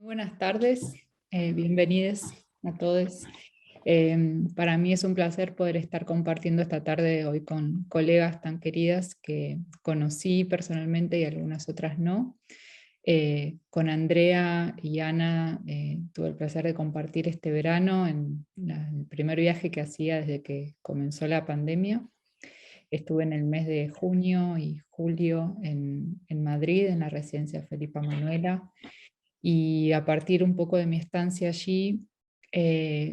Buenas tardes, bienvenidos a todos. Para mí es un placer poder estar compartiendo esta tarde hoy con colegas tan queridas que conocí personalmente y algunas otras no. Con Andrea y Ana tuve el placer de compartir este verano en el primer viaje que hacía desde que comenzó la pandemia. Estuve en el mes de junio y julio en Madrid, en la residencia Felipa Manuela, y a partir un poco de mi estancia allí,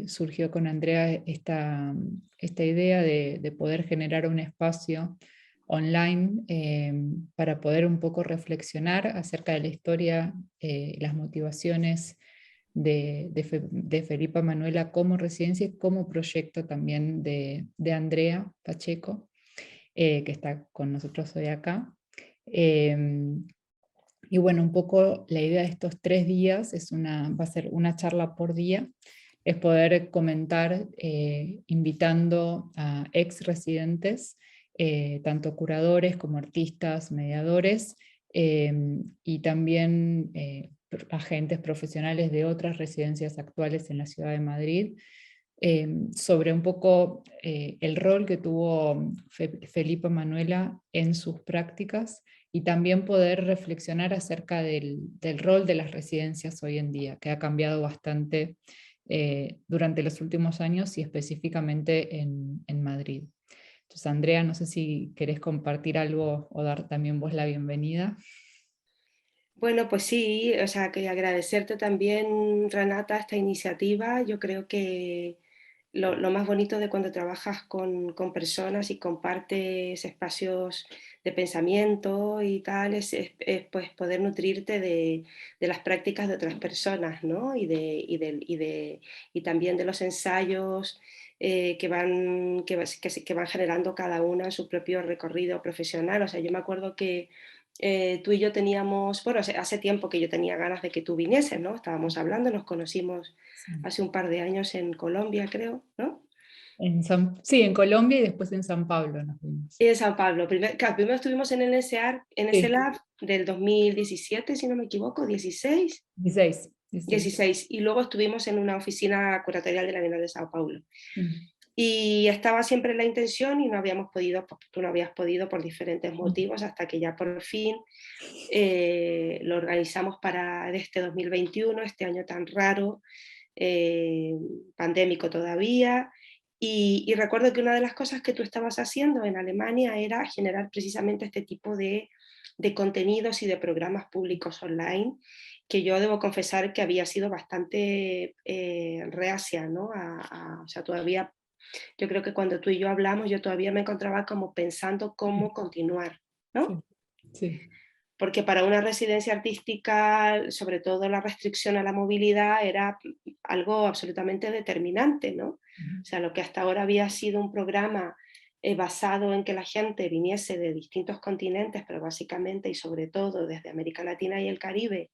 surgió con Andrea esta idea de poder generar un espacio online para poder un poco reflexionar acerca de la historia, las motivaciones de Felipa Manuela como residencia y como proyecto también de Andrea Pacheco, que está con nosotros hoy acá. Y bueno, un poco la idea de estos 3 días va a ser una charla por día, es poder comentar invitando a ex residentes, tanto curadores como artistas, mediadores, y también agentes profesionales de otras residencias actuales en la ciudad de Madrid, sobre un poco el rol que tuvo Felipa Manuela en sus prácticas y también poder reflexionar acerca del rol de las residencias hoy en día, que ha cambiado bastante durante los últimos años y específicamente en Madrid. Entonces, Andrea, no sé si querés compartir algo o dar también vos la bienvenida. Bueno, pues sí, o sea, que agradecerte también, Renata, esta iniciativa. Yo creo que lo más bonito de cuando trabajas con personas y compartes espacios de pensamiento y tal es, pues poder nutrirte de las prácticas de otras personas, ¿no? Y también de los ensayos que van generando cada una su propio recorrido profesional. O sea, yo me acuerdo que tú y yo teníamos, bueno, hace tiempo que yo tenía ganas de que tú vinieses, ¿no? Estábamos hablando, nos conocimos Sí. hace un par de años en Colombia, creo, ¿no? Sí, en Colombia y después en San Pablo nos vimos. Y en San Pablo. Claro, primero estuvimos en el NSEAR, en ese Sí, lab del 2017, si no me equivoco, 16, 16, 16. 16, y luego estuvimos en una oficina curatorial de la Bienal de Sao Paulo. Mm. Y estaba siempre la intención y no habíamos podido, porque tú no habías podido por diferentes Mm. motivos, hasta que ya por fin lo organizamos para este 2021, este año tan raro, eh, pandémico todavía. Y recuerdo que una de las cosas que tú estabas haciendo en Alemania era generar precisamente este tipo de contenidos y de programas públicos online, que yo debo confesar que había sido bastante reacia, ¿no? O sea, todavía, yo creo que cuando tú y yo hablamos, yo todavía me encontraba como pensando Sí, cómo continuar, sí, ¿no? sí. Porque para una residencia artística, sobre todo la restricción a la movilidad era algo absolutamente determinante, ¿no? O sea, lo que hasta ahora había sido un programa basado en que la gente viniese de distintos continentes, pero básicamente y sobre todo desde América Latina y el Caribe,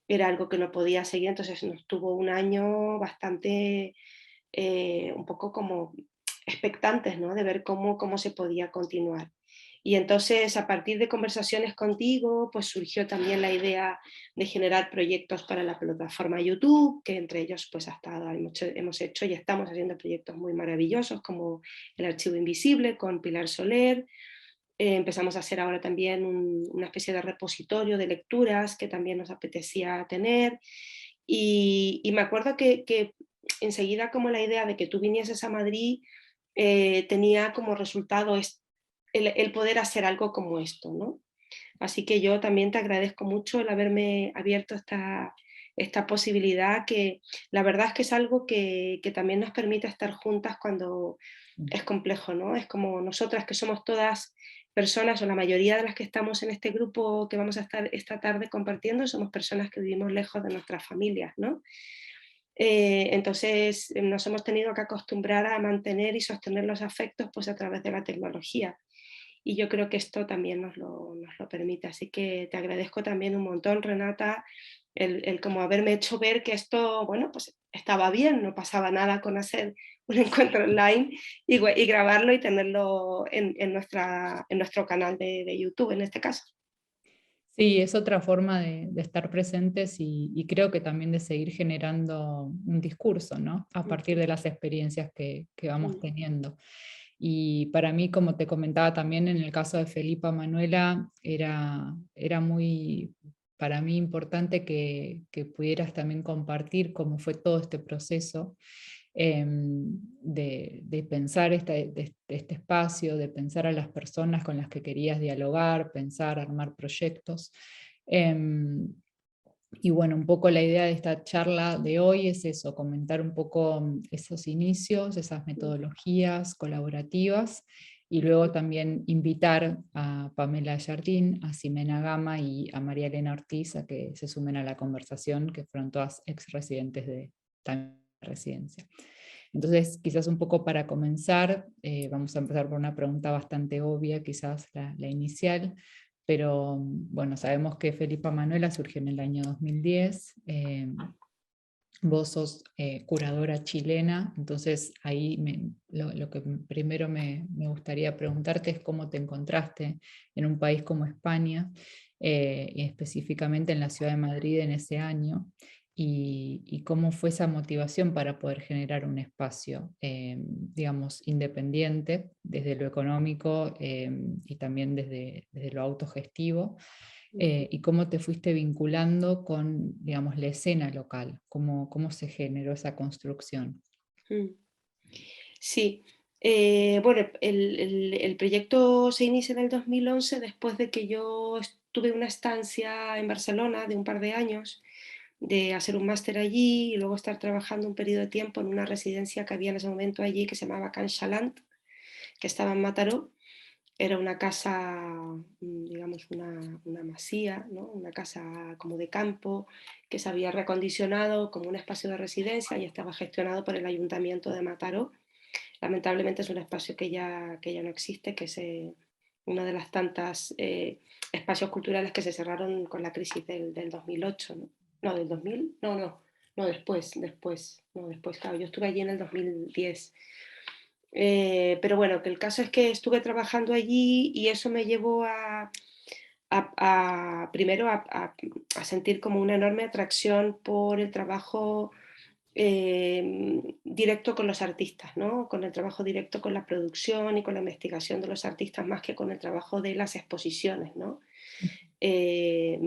era algo que no podía seguir. Entonces nos tuvo un año bastante, un poco como expectantes, ¿no? De ver cómo se podía continuar. Y entonces, a partir de conversaciones contigo, pues surgió también la idea de generar proyectos para la plataforma YouTube, que entre ellos, pues hasta ahora hemos hecho y estamos haciendo proyectos muy maravillosos, como el Archivo Invisible con Pilar Soler. Empezamos a hacer ahora también una especie de repositorio de lecturas que también nos apetecía tener. Y me acuerdo que enseguida como la idea de que tú vinieses a Madrid tenía como resultado el poder hacer algo como esto, ¿no? Así que yo también te agradezco mucho el haberme abierto esta posibilidad, que la verdad es que es algo que también nos permite estar juntas cuando es complejo, ¿no? Es como nosotras, que somos todas personas, o la mayoría de las que estamos en este grupo que vamos a estar esta tarde compartiendo, somos personas que vivimos lejos de nuestras familias, ¿no? Entonces nos hemos tenido que acostumbrar a mantener y sostener los afectos, pues, a través de la tecnología. Y yo creo que esto también nos lo permite. Así que te agradezco también un montón, Renata, el como haberme hecho ver que esto, bueno, pues estaba bien, no pasaba nada con hacer un encuentro online y grabarlo y tenerlo en nuestro canal de YouTube, en este caso. Sí, es otra forma de estar presentes y creo que también de seguir generando un discurso, ¿no? A partir de las experiencias que vamos teniendo. Y para mí, como te comentaba también en el caso de Felipa Manuela, era muy, para mí, importante que pudieras también compartir cómo fue todo este proceso, de pensar este espacio, de pensar a las personas con las que querías dialogar, pensar, armar proyectos. Em, y bueno, un poco la idea de esta charla de hoy es eso, comentar un poco esos inicios, esas metodologías colaborativas, y luego también invitar a Pamela Jardín, a Ximena Gama y a María Elena Ortiz a que se sumen a la conversación, que fueron todas ex residentes de también residencia. Entonces, quizás un poco para comenzar, vamos a empezar por una pregunta bastante obvia, quizás la inicial, pero bueno, sabemos que Felipa Manuela surgió en el año 2010. Vos sos curadora chilena, entonces ahí lo que primero me gustaría preguntarte es cómo te encontraste en un país como España, y específicamente en la ciudad de Madrid en ese año, y cómo fue esa motivación para poder generar un espacio, digamos, independiente desde lo económico, y también desde lo autogestivo, y cómo te fuiste vinculando con, digamos, la escena local, cómo se generó esa construcción. Sí, bueno, el proyecto se inicia en el 2011 después de que yo tuve una estancia en Barcelona de un par de años, de hacer un máster allí y luego estar trabajando un periodo de tiempo en una residencia que había en ese momento allí que se llamaba Can Chalant, que estaba en Mataró. Era una casa, digamos, una masía, ¿no? Una casa como de campo que se había recondicionado como un espacio de residencia y estaba gestionado por el Ayuntamiento de Mataró. Lamentablemente es un espacio que ya no existe, que es uno de las tantas espacios culturales que se cerraron con la crisis del 2008, ¿no? No, del 2000, no, después, claro, yo estuve allí en el 2010. Pero bueno, que el caso es que estuve trabajando allí y eso me llevó primero a sentir como una enorme atracción por el trabajo directo con los artistas, ¿no? Con el trabajo directo con la producción y con la investigación de los artistas más que con el trabajo de las exposiciones, ¿no? Eh,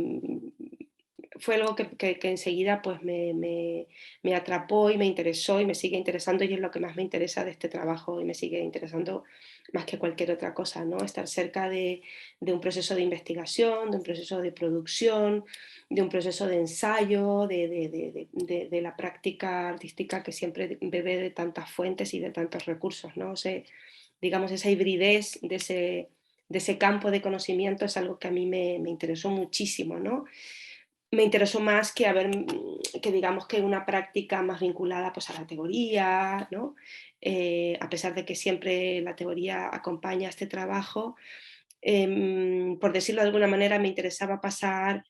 Fue algo que enseguida pues me atrapó y me interesó y me sigue interesando y es lo que más me interesa de este trabajo y me sigue interesando más que cualquier otra cosa, ¿no? Estar cerca de un proceso de investigación, de un proceso de producción, de un proceso de ensayo, de la práctica artística que siempre bebe de tantas fuentes y de tantos recursos, ¿no? O sea, digamos, esa hibridez de ese campo de conocimiento es algo que a mí me interesó muchísimo, ¿no? Me interesó más que digamos que una práctica más vinculada pues, a la teoría, ¿no? A pesar de que siempre la teoría acompaña este trabajo, por decirlo de alguna manera, me interesaba pasar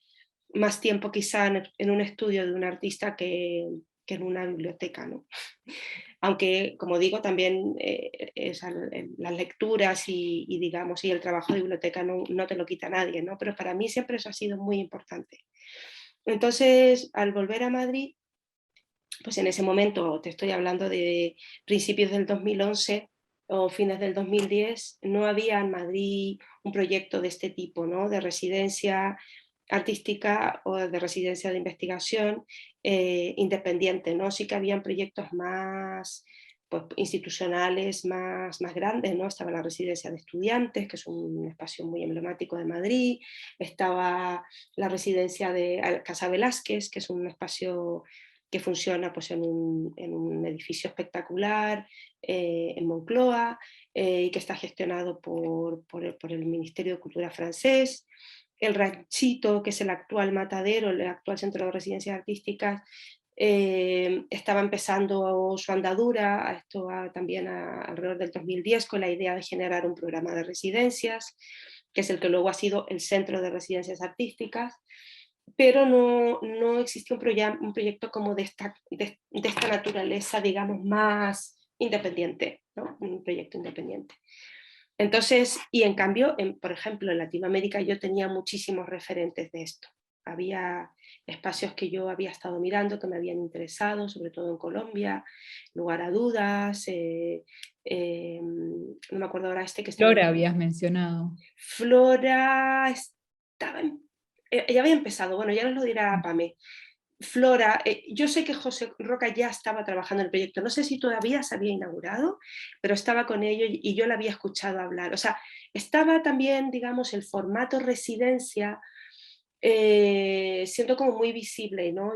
más tiempo quizá en un estudio de un artista que en una biblioteca, ¿no? Aunque, como digo, también las lecturas digamos, y el trabajo de biblioteca no te lo quita nadie, ¿no? Pero para mí siempre eso ha sido muy importante. Entonces, al volver a Madrid, pues en ese momento, te estoy hablando de principios del 2011 o fines del 2010, no había en Madrid un proyecto de este tipo, ¿no? De residencia artística o de residencia de investigación independiente, ¿no? Sí que habían proyectos más pues, institucionales más grandes, ¿no? Estaba la residencia de estudiantes, que es un espacio muy emblemático de Madrid, estaba la residencia de Casa Velázquez, que es un espacio que funciona pues, en un edificio espectacular en Moncloa y que está gestionado por el Ministerio de Cultura francés. El Ranchito, que es el actual matadero, el actual centro de residencias artísticas, estaba empezando su andadura, esto también alrededor del 2010, con la idea de generar un programa de residencias, que es el que luego ha sido el Centro de Residencias Artísticas, pero no existe un proyecto como de esta naturaleza, digamos, más independiente, ¿no? Un proyecto independiente. Entonces, y en cambio, por ejemplo, en Latinoamérica yo tenía muchísimos referentes de esto. Había espacios que yo había estado mirando, que me habían interesado, sobre todo en Colombia, lugar a dudas, no me acuerdo ahora este que estaba en Flora habías mencionado. Flora, ya había empezado, bueno, ya nos lo dirá Pame. Flora, yo sé que José Roca ya estaba trabajando en el proyecto, no sé si todavía se había inaugurado, pero estaba con ello y yo la había escuchado hablar. O sea, estaba también, digamos, el formato residencia siendo como muy visible, ¿no?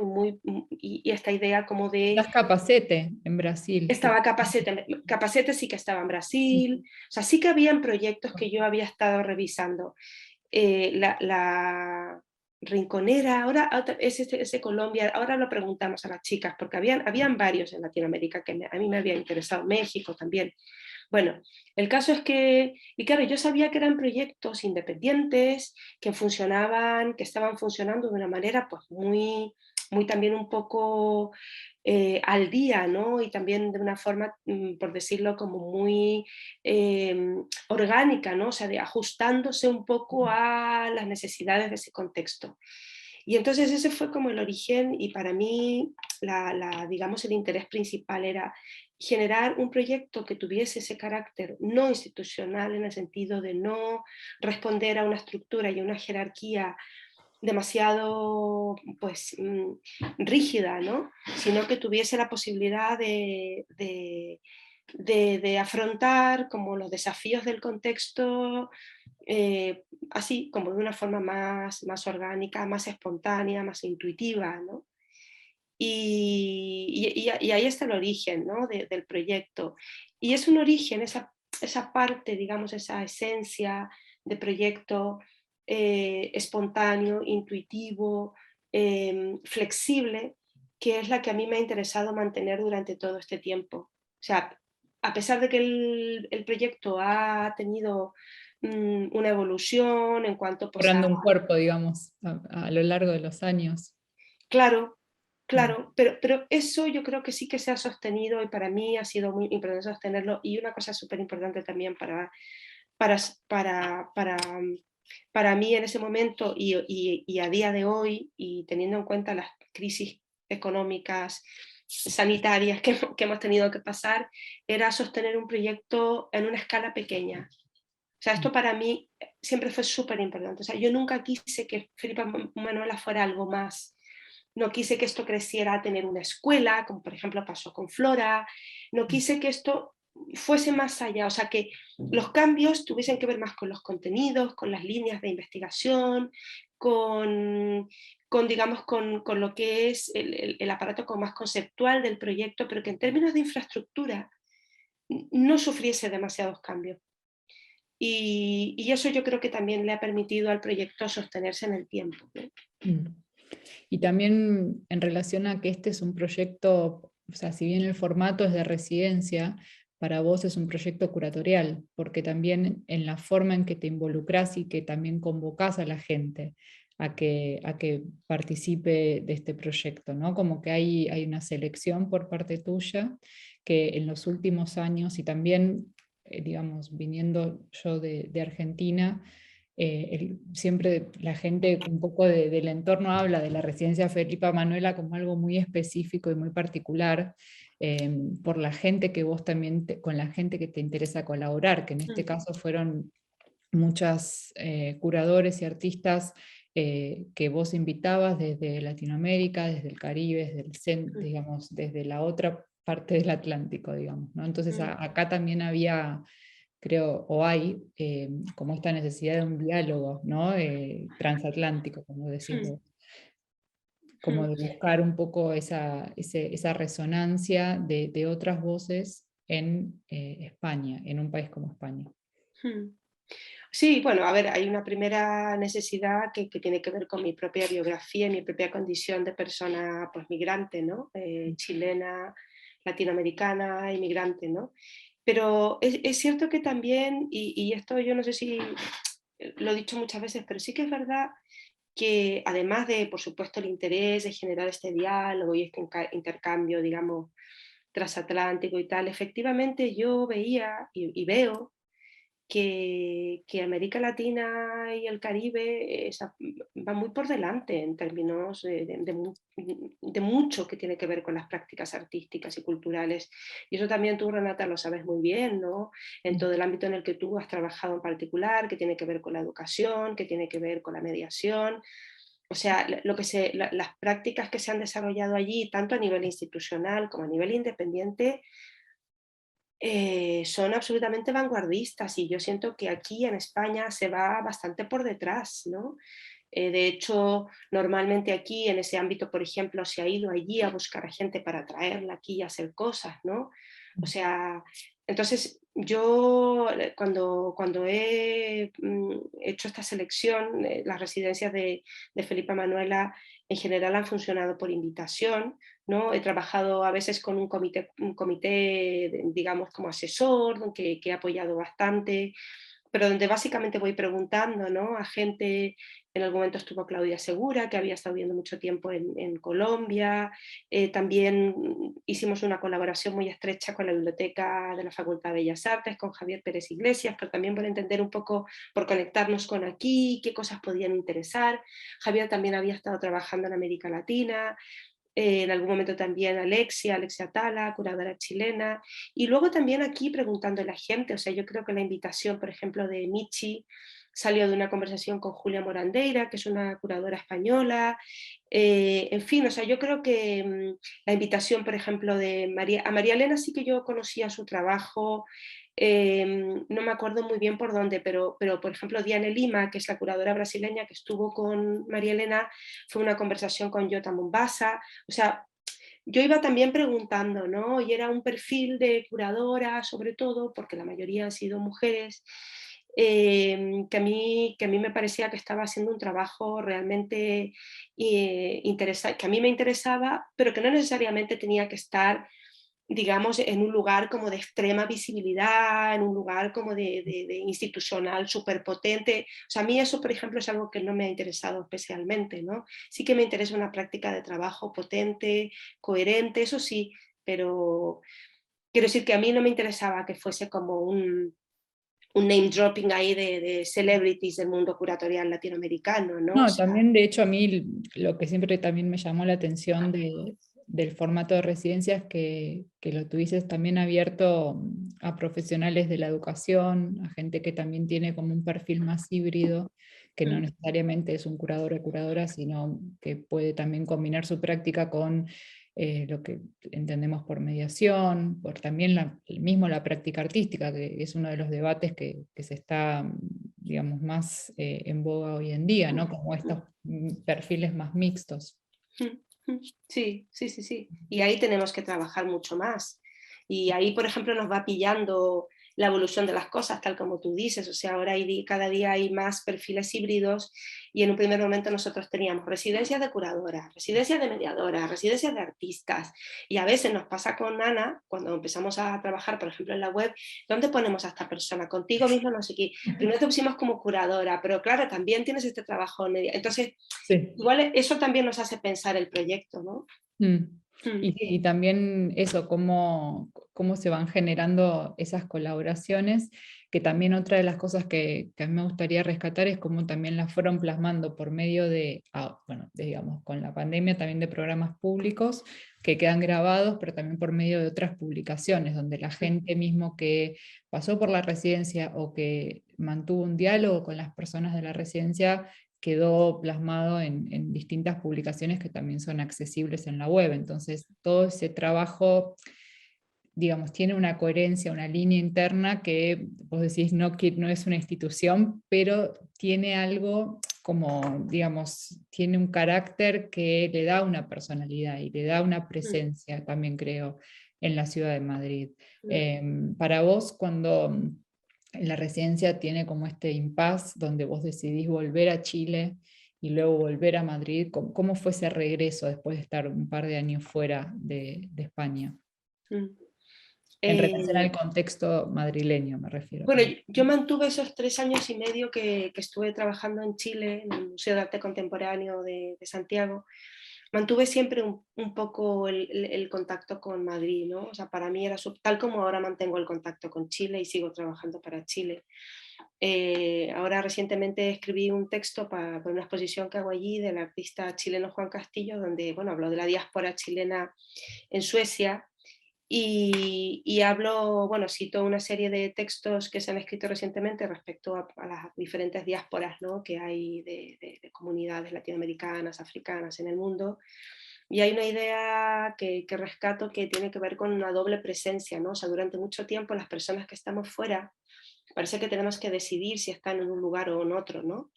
Y esta idea como de... Das Capacete en Brasil. Estaba Capacete, Capacete sí que estaba en Brasil, o sea, sí que habían proyectos que yo había estado revisando. La Rinconera, ahora es ese Colombia, ahora lo preguntamos a las chicas, porque habían varios en Latinoamérica que a mí me había interesado, México también. Bueno, el caso es que, y claro, yo sabía que eran proyectos independientes, que funcionaban, que estaban funcionando de una manera pues muy, muy también un poco al día, ¿no? Y también de una forma, por decirlo, como muy orgánica, ¿no? O sea, ajustándose un poco a las necesidades de ese contexto. Y entonces ese fue como el origen y para mí, digamos, el interés principal era generar un proyecto que tuviese ese carácter no institucional en el sentido de no responder a una estructura y a una jerarquía demasiado pues, rígida, ¿no? Sino que tuviese la posibilidad de afrontar como los desafíos del contexto así, como de una forma más orgánica, más espontánea, más intuitiva, ¿no? Y ahí está el origen, ¿no? Del proyecto. Y es un origen, esa parte, digamos, esa esencia de proyecto espontáneo, intuitivo, flexible, que es la que a mí me ha interesado mantener durante todo este tiempo. O sea, a pesar de que el proyecto ha tenido una evolución en cuanto pues, Forrando un cuerpo, digamos, a lo largo de los años. claro, Mm. claro, pero eso yo creo que sí que se ha sostenido y para mí ha sido muy importante sostenerlo. Y una cosa súper importante también para, para, para, para mí en ese momento y a día de hoy, y teniendo en cuenta las crisis económicas, sanitarias que hemos tenido que pasar, era sostener un proyecto en una escala pequeña. O sea, esto para mí siempre fue súper importante. O sea, yo nunca quise que Felipa Manuela fuera algo más. No quise que esto creciera a tener una escuela, como por ejemplo pasó con Flora. No quise que esto fuese más allá, o sea, que los cambios tuviesen que ver más con los contenidos, con las líneas de investigación, digamos, con lo que es el aparato como más conceptual del proyecto, pero que en términos de infraestructura no sufriese demasiados cambios. Y eso yo creo que también le ha permitido al proyecto sostenerse en el tiempo, ¿no? Mm. Y también en relación a que este es un proyecto, o sea, si bien el formato es de residencia, para vos es un proyecto curatorial, porque también en la forma en que te involucras y que también convocás a la gente a que participe de este proyecto, ¿no? Como que hay una selección por parte tuya que en los últimos años, y también, digamos, viniendo yo de Argentina, siempre la gente un poco del entorno habla de la residencia Felipa Manuela como algo muy específico y muy particular, por la gente que vos también, con la gente que te interesa colaborar, que en este caso fueron muchas curadores y artistas que vos invitabas desde Latinoamérica, desde el Caribe, desde el centro, digamos, desde la otra parte del Atlántico, digamos, ¿no? Entonces acá también había, creo, o hay, como esta necesidad de un diálogo, ¿no? Transatlántico, como decís vos, como de buscar un poco esa resonancia de otras voces en España, en un país como España. Sí, bueno, a ver, hay una primera necesidad que tiene que ver con mi propia biografía y mi propia condición de persona pues, migrante, ¿no? Chilena, latinoamericana, inmigrante, ¿no? Pero es cierto que también, y esto yo no sé si lo he dicho muchas veces, pero sí que es verdad que además de, por supuesto, el interés de generar este diálogo y este intercambio, digamos, transatlántico y tal, efectivamente yo veía y veo que América Latina y el Caribe van muy por delante en términos de mucho que tiene que ver con las prácticas artísticas y culturales. Y eso también tú, Renata, lo sabes muy bien, ¿no? En todo el ámbito en el que tú has trabajado en particular, que tiene que ver con la educación, que tiene que ver con la mediación. O sea, las prácticas que se han desarrollado allí, tanto a nivel institucional como a nivel independiente, son absolutamente vanguardistas, y yo siento que aquí en España se va bastante por detrás, ¿no? De hecho, normalmente aquí en ese ámbito, por ejemplo, se ha ido allí a buscar a gente para traerla aquí y hacer cosas, ¿no? O sea, entonces yo cuando he hecho esta selección, las residencias de Felipa Manuela en general han funcionado por invitación, ¿no? He trabajado a veces con un comité digamos, como asesor, que he apoyado bastante, pero donde básicamente voy preguntando, ¿no? A gente. En algún momento estuvo Claudia Segura, que había estado viviendo mucho tiempo en Colombia. También hicimos una colaboración muy estrecha con la Biblioteca de la Facultad de Bellas Artes, con Javier Pérez Iglesias, pero también por entender un poco, por conectarnos con aquí, qué cosas podían interesar. Javier también había estado trabajando en América Latina. En algún momento también Alexia Tala, curadora chilena, y luego también aquí preguntando a la gente. O sea, yo creo que la invitación, por ejemplo, de Michi salió de una conversación con Julia Morandeira, que es una curadora española. En fin, o sea, yo creo que la invitación, por ejemplo, a María Elena sí que yo conocía su trabajo. No me acuerdo muy bien por dónde, pero por ejemplo Diane Lima, que es la curadora brasileña que estuvo con María Elena, fue una conversación con Jota Mombasa. O sea, yo iba también preguntando, ¿no? Y era un perfil de curadora, sobre todo, porque la mayoría han sido mujeres, que a mí me parecía que estaba haciendo un trabajo realmente interesante, que a mí me interesaba, pero que no necesariamente tenía que estar, digamos, en un lugar como de extrema visibilidad, en un lugar como de institucional súper potente. O sea, a mí eso, por ejemplo, es algo que no me ha interesado especialmente, ¿no? Sí que me interesa una práctica de trabajo potente, coherente, eso sí, pero quiero decir que a mí no me interesaba que fuese como un name dropping ahí de celebrities del mundo curatorial latinoamericano, ¿no? O No, sea, también de hecho a mí lo que siempre también me llamó la atención del formato de residencias que lo tuvieses también abierto a profesionales de la educación, a gente que también tiene como un perfil más híbrido, que no necesariamente es un curador o curadora, sino que puede también combinar su práctica con lo que entendemos por mediación, por también mismo la práctica artística, que es uno de los debates que se está, digamos, más en boga hoy en día, ¿no? Como estos perfiles más mixtos. sí, sí, sí, sí. Y ahí tenemos que trabajar mucho más. Y ahí, por ejemplo, nos va pillando la evolución de las cosas, tal como tú dices. O sea, ahora cada día hay más perfiles híbridos, y en un primer momento nosotros teníamos residencias de curadoras, residencias de mediadoras, residencias de artistas. Y a veces nos pasa con Ana, cuando empezamos a trabajar, por ejemplo, en la web, ¿dónde ponemos a esta persona? Contigo mismo, no sé qué. Primero te pusimos como curadora, pero claro, también tienes este trabajo en media. Entonces, Sí. igual eso también nos hace pensar el proyecto, ¿no? Mm. Mm. Y también eso, cómo se van generando esas colaboraciones, que también otra de las cosas que a mí me gustaría rescatar es cómo también las fueron plasmando por medio bueno, digamos, con la pandemia también de programas públicos que quedan grabados, pero también por medio de otras publicaciones, donde la gente mismo que pasó por la residencia o que mantuvo un diálogo con las personas de la residencia quedó plasmado en distintas publicaciones que también son accesibles en la web. Entonces, todo ese trabajo, digamos, tiene una coherencia, una línea interna que vos decís que no es una institución, pero tiene algo como, digamos, tiene un carácter que le da una personalidad y le da una presencia, también creo, en la ciudad de Madrid. Para vos, cuando la residencia tiene como este impasse donde vos decidís volver a Chile y luego volver a Madrid, ¿cómo fue ese regreso después de estar un par de años fuera de España? Mm. En relación Eh, al contexto madrileño, me refiero bueno, también. yo mantuve esos 3 años y medio que estuve trabajando en Chile, en el Museo de Arte Contemporáneo de Santiago. mantuve siempre un poco el contacto con Madrid, ¿no? O sea, para mí era tal como ahora mantengo el contacto con Chile y sigo trabajando para Chile. Ahora recientemente escribí un texto para una exposición que hago allí del artista chileno Juan Castillo, donde, bueno, hablo de la diáspora chilena en Suecia. Y hablo, bueno, cito una serie de textos que se han escrito recientemente respecto a las diferentes diásporas, ¿no?, que hay de comunidades latinoamericanas, africanas en el mundo. Y hay una idea que rescato que tiene que ver con una doble presencia, ¿no? O sea, durante mucho tiempo las personas que estamos fuera parece que tenemos que decidir si están en un lugar o en otro, ¿no?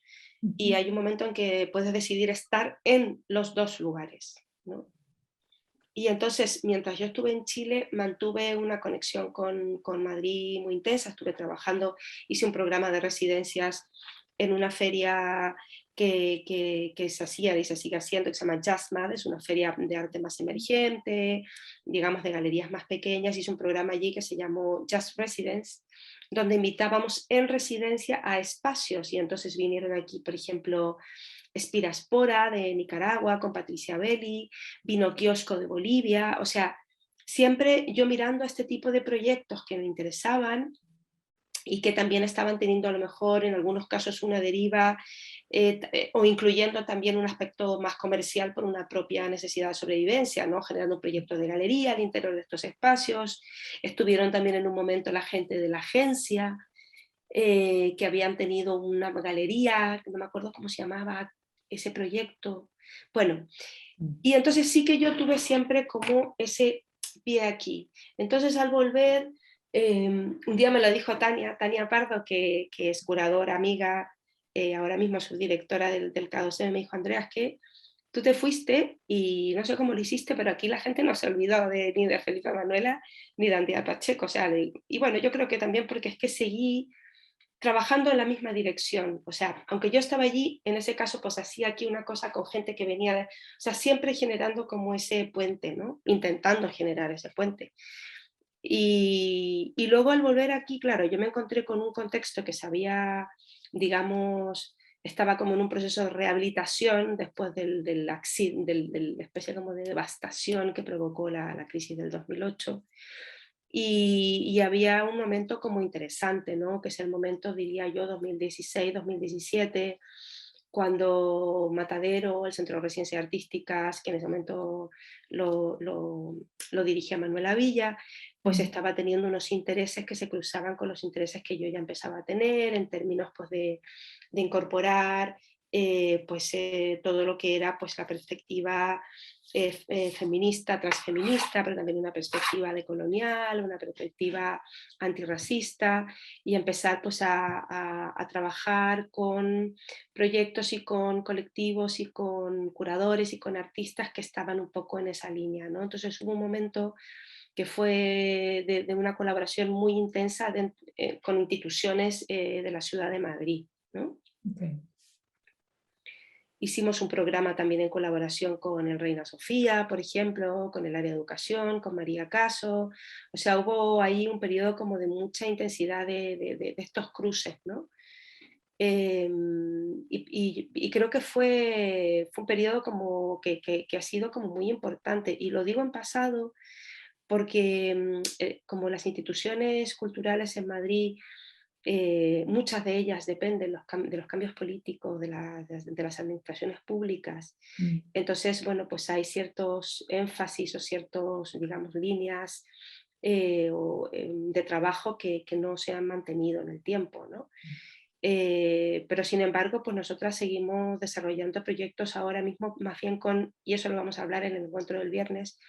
Y Ujú. hay un momento en que puedes decidir estar en los dos lugares, ¿no? Y entonces, mientras yo estuve en Chile, mantuve una conexión con Madrid muy intensa, estuve trabajando, hice un programa de residencias en una feria que se hacía y se sigue haciendo, que se llama JazzMad, es una feria de arte más emergente, digamos de galerías más pequeñas, hice un programa allí que se llamó Jazz Residence, donde invitábamos en residencia a espacios, y entonces vinieron aquí, por ejemplo, Espiraspora de Nicaragua con Patricia Belli, vino Kiosco de Bolivia, o sea, siempre yo mirando a este tipo de proyectos que me interesaban y que también estaban teniendo a lo mejor en algunos casos una deriva o incluyendo también un aspecto más comercial por una propia necesidad de sobrevivencia, ¿no? Generando un proyecto de galería al interior de estos espacios. Estuvieron también en un momento la gente de la agencia, que habían tenido una galería, no me acuerdo cómo se llamaba ese proyecto. Bueno, y entonces sí que yo tuve siempre como ese pie aquí. Entonces al volver, un día me lo dijo Tania Pardo, que es curadora, amiga, ahora mismo subdirectora del K2M, me dijo, Andrea, es que tú te fuiste y no sé cómo lo hiciste, pero aquí la gente no se olvidó ni de Felipe Manuela ni de Andrea Pacheco. O sea, y bueno, yo creo que también porque es que seguí trabajando en la misma dirección. O sea, aunque yo estaba allí, en ese caso, pues hacía aquí una cosa con gente que venía, o sea, siempre generando como ese puente, ¿no? Intentando generar ese puente. Y luego al volver aquí, claro, yo me encontré con un contexto que se había, digamos, estaba como en un proceso de rehabilitación después del especie como de devastación que provocó la crisis del 2008. Y había un momento como interesante, ¿no? Que es el momento, diría yo, 2016, 2017, cuando Matadero, el Centro de Residencias Artísticas, que en ese momento lo dirigía Manuela Villa, pues Mm. estaba teniendo unos intereses que se cruzaban con los intereses que yo ya empezaba a tener en términos pues, de incorporar todo lo que era pues, la perspectiva feminista, transfeminista, pero también una perspectiva decolonial, una perspectiva antirracista, y empezar pues, a trabajar con proyectos y con colectivos y con curadores y con artistas que estaban un poco en esa línea, ¿no? Entonces hubo un momento que fue de una colaboración muy intensa con instituciones de la ciudad de Madrid, ¿no? Okay. Hicimos un programa también en colaboración con el Reina Sofía, por ejemplo, con el área de educación, con María Caso. O sea, hubo ahí un periodo como de mucha intensidad de estos cruces, ¿no? Y creo que fue un periodo como que ha sido como muy importante. Y lo digo en pasado porque como las instituciones culturales en Madrid, muchas de ellas dependen de los cambios políticos de las administraciones públicas. Mm. Entonces, bueno, pues hay ciertos énfasis o ciertos, digamos, líneas de trabajo que no se han mantenido en el tiempo, ¿no? Pero sin embargo, pues nosotras seguimos desarrollando proyectos ahora mismo, más bien y eso lo vamos a hablar en el encuentro del viernes,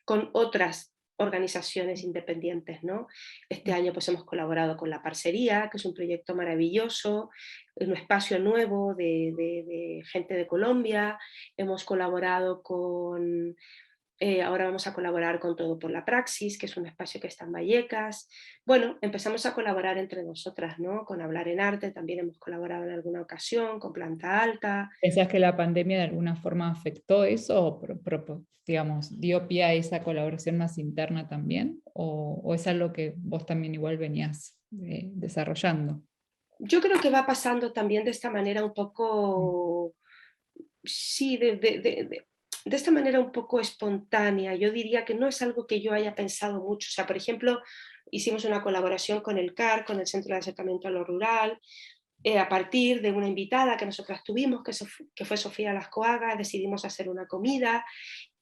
con otras organizaciones independientes, ¿no? Este año pues hemos colaborado con La Parcería, que es un proyecto maravilloso, un espacio nuevo de gente de Colombia. Hemos colaborado ahora vamos a colaborar con Todo por la Praxis, que es un espacio que está en Vallecas. Bueno, empezamos a colaborar entre nosotras, ¿no? Con Hablar en Arte también hemos colaborado en alguna ocasión, con Planta Alta. ¿Pensás que la pandemia de alguna forma afectó eso o, digamos, dio pie a esa colaboración más interna también? ¿O es algo que vos también igual venías desarrollando? Yo creo que va pasando también de esta manera un Mm. poco, sí, de esta manera un poco espontánea. Yo diría que no es algo que yo haya pensado mucho. O sea, por ejemplo, hicimos una colaboración con el CAR, con el Centro de Acercamiento a lo Rural, a partir de una invitada que nosotras tuvimos, que fue Sofía Lascoaga. Decidimos hacer una comida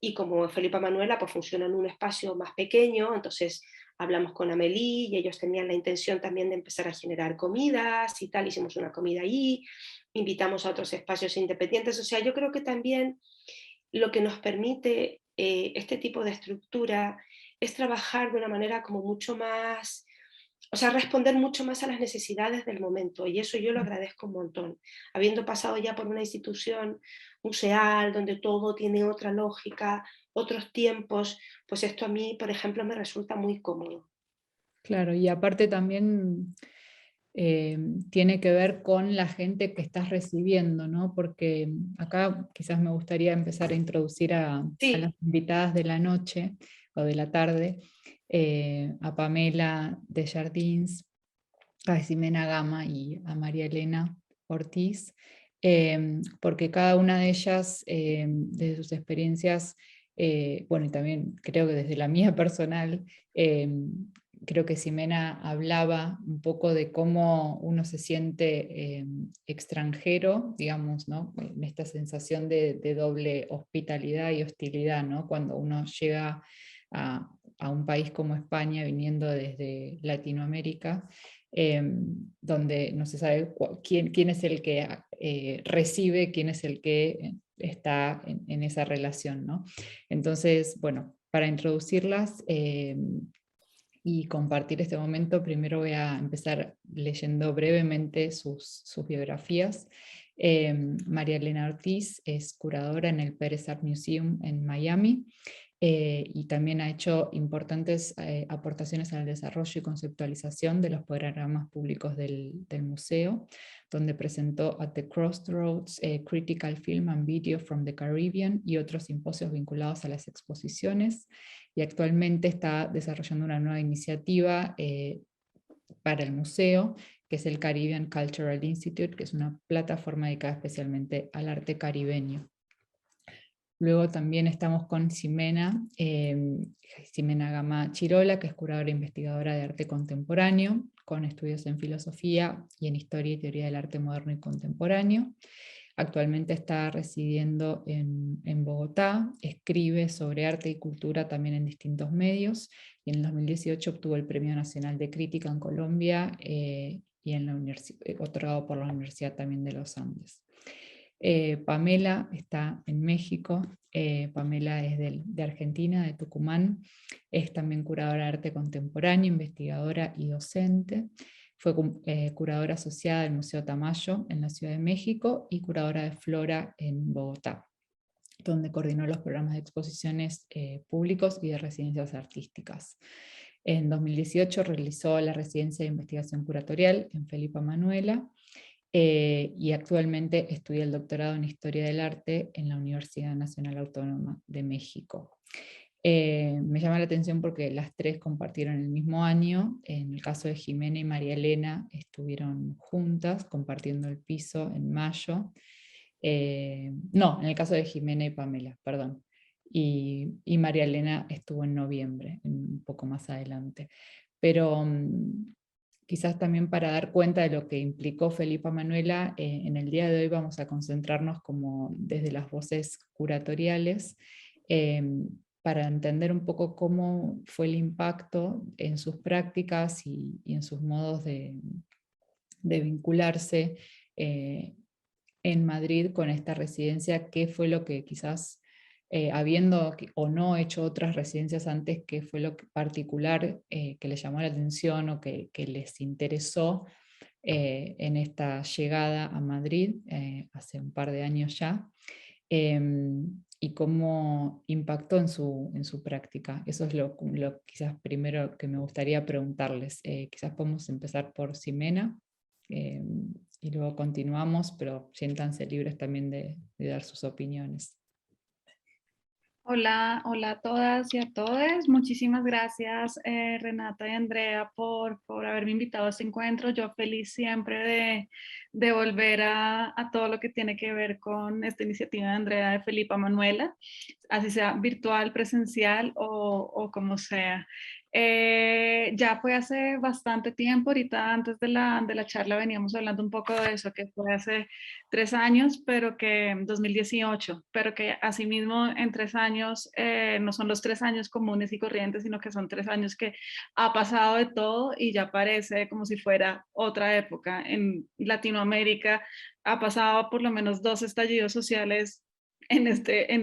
y como Felipa Manuela pues funciona en un espacio más pequeño, entonces hablamos con Amelie y ellos tenían la intención también de empezar a generar comidas y tal, hicimos una comida allí, invitamos a otros espacios independientes. O sea, yo creo que también lo que nos permite este tipo de estructura es trabajar de una manera como mucho más, o sea, responder mucho más a las necesidades del momento, y eso yo lo agradezco un montón. Habiendo pasado ya por una institución museal donde todo tiene otra lógica, otros tiempos, pues esto a mí, por ejemplo, me resulta muy cómodo. Claro, y aparte también tiene que ver con la gente que estás recibiendo, ¿no? Porque acá quizás me gustaría empezar a introducir a las Sí, invitadas de la noche o de la tarde, a Pamela Desjardins, a Ximena Gama y a María Elena Ortiz, porque cada una de ellas, desde sus experiencias, bueno, y también creo que desde la mía personal, creo que Ximena hablaba un poco de cómo uno se siente extranjero, digamos, ¿no? En esta sensación de doble hospitalidad y hostilidad, ¿no? Cuando uno llega a un país como España viniendo desde Latinoamérica, donde no se sabe quién es el que recibe, quién es el que está en esa relación, ¿no? Entonces, bueno, para introducirlas y compartir este momento, primero voy a empezar leyendo brevemente sus biografías. María Elena Ortiz es curadora en el Pérez Art Museum en Miami. Y también ha hecho importantes aportaciones al desarrollo y conceptualización de los programas públicos del museo, donde presentó At the Crossroads, Critical Film and Video from the Caribbean y otros simposios vinculados a las exposiciones, y actualmente está desarrollando una nueva iniciativa para el museo, que es el Caribbean Cultural Institute, que es una plataforma dedicada especialmente al arte caribeño. Luego también estamos con Ximena, Ximena Gama Chirola, que es curadora e investigadora de arte contemporáneo, con estudios en filosofía y en historia y teoría del arte moderno y contemporáneo. Actualmente está residiendo en Bogotá, escribe sobre arte y cultura también en distintos medios, y en el 2018 obtuvo el Premio Nacional de Crítica en Colombia, y otorgado por la Universidad también de los Andes. Pamela está en México. Pamela es de Argentina, de Tucumán. Es también curadora de arte contemporáneo, investigadora y docente. Fue curadora asociada del Museo Tamayo en la Ciudad de México y curadora de Flora en Bogotá, donde coordinó los programas de exposiciones públicos y de residencias artísticas. En 2018 realizó la residencia de investigación curatorial en Felipa Manuela, y actualmente estudia el doctorado en Historia del Arte en la Universidad Nacional Autónoma de México. Me llama la atención porque las tres compartieron el mismo año. En el caso de Ximena y María Elena estuvieron juntas compartiendo el piso en mayo. No, en el caso de Ximena y Pamela, perdón. Y María Elena estuvo en noviembre, un poco más adelante. Pero quizás también para dar cuenta de lo que implicó Felipa Manuela, en el día de hoy vamos a concentrarnos como desde las voces curatoriales, para entender un poco cómo fue el impacto en sus prácticas y en sus modos de vincularse en Madrid con esta residencia, qué fue lo que quizás, habiendo o no hecho otras residencias antes, qué fue lo particular que les llamó la atención o que les interesó en esta llegada a Madrid hace un par de años ya, y cómo impactó en su práctica. Eso es lo quizás primero que me gustaría preguntarles. Quizás podemos empezar por Ximena, y luego continuamos, pero siéntanse libres también de dar sus opiniones. Hola, hola a todas y a todos. Muchísimas gracias, Renata y Andrea, por haberme invitado a este encuentro. Yo feliz siempre de volver a todo lo que tiene que ver con esta iniciativa de Andrea, de Felipa Manuela, así sea virtual, presencial o como sea. Ya fue hace bastante tiempo, ahorita antes de la charla veníamos hablando un poco de eso, que fue hace 3 años, pero que 2018, pero que asimismo en 3 años no son los 3 años comunes y corrientes, sino que son 3 años que ha pasado de todo y ya parece como si fuera otra época. En Latinoamérica ha pasado por lo menos 2 estallidos sociales en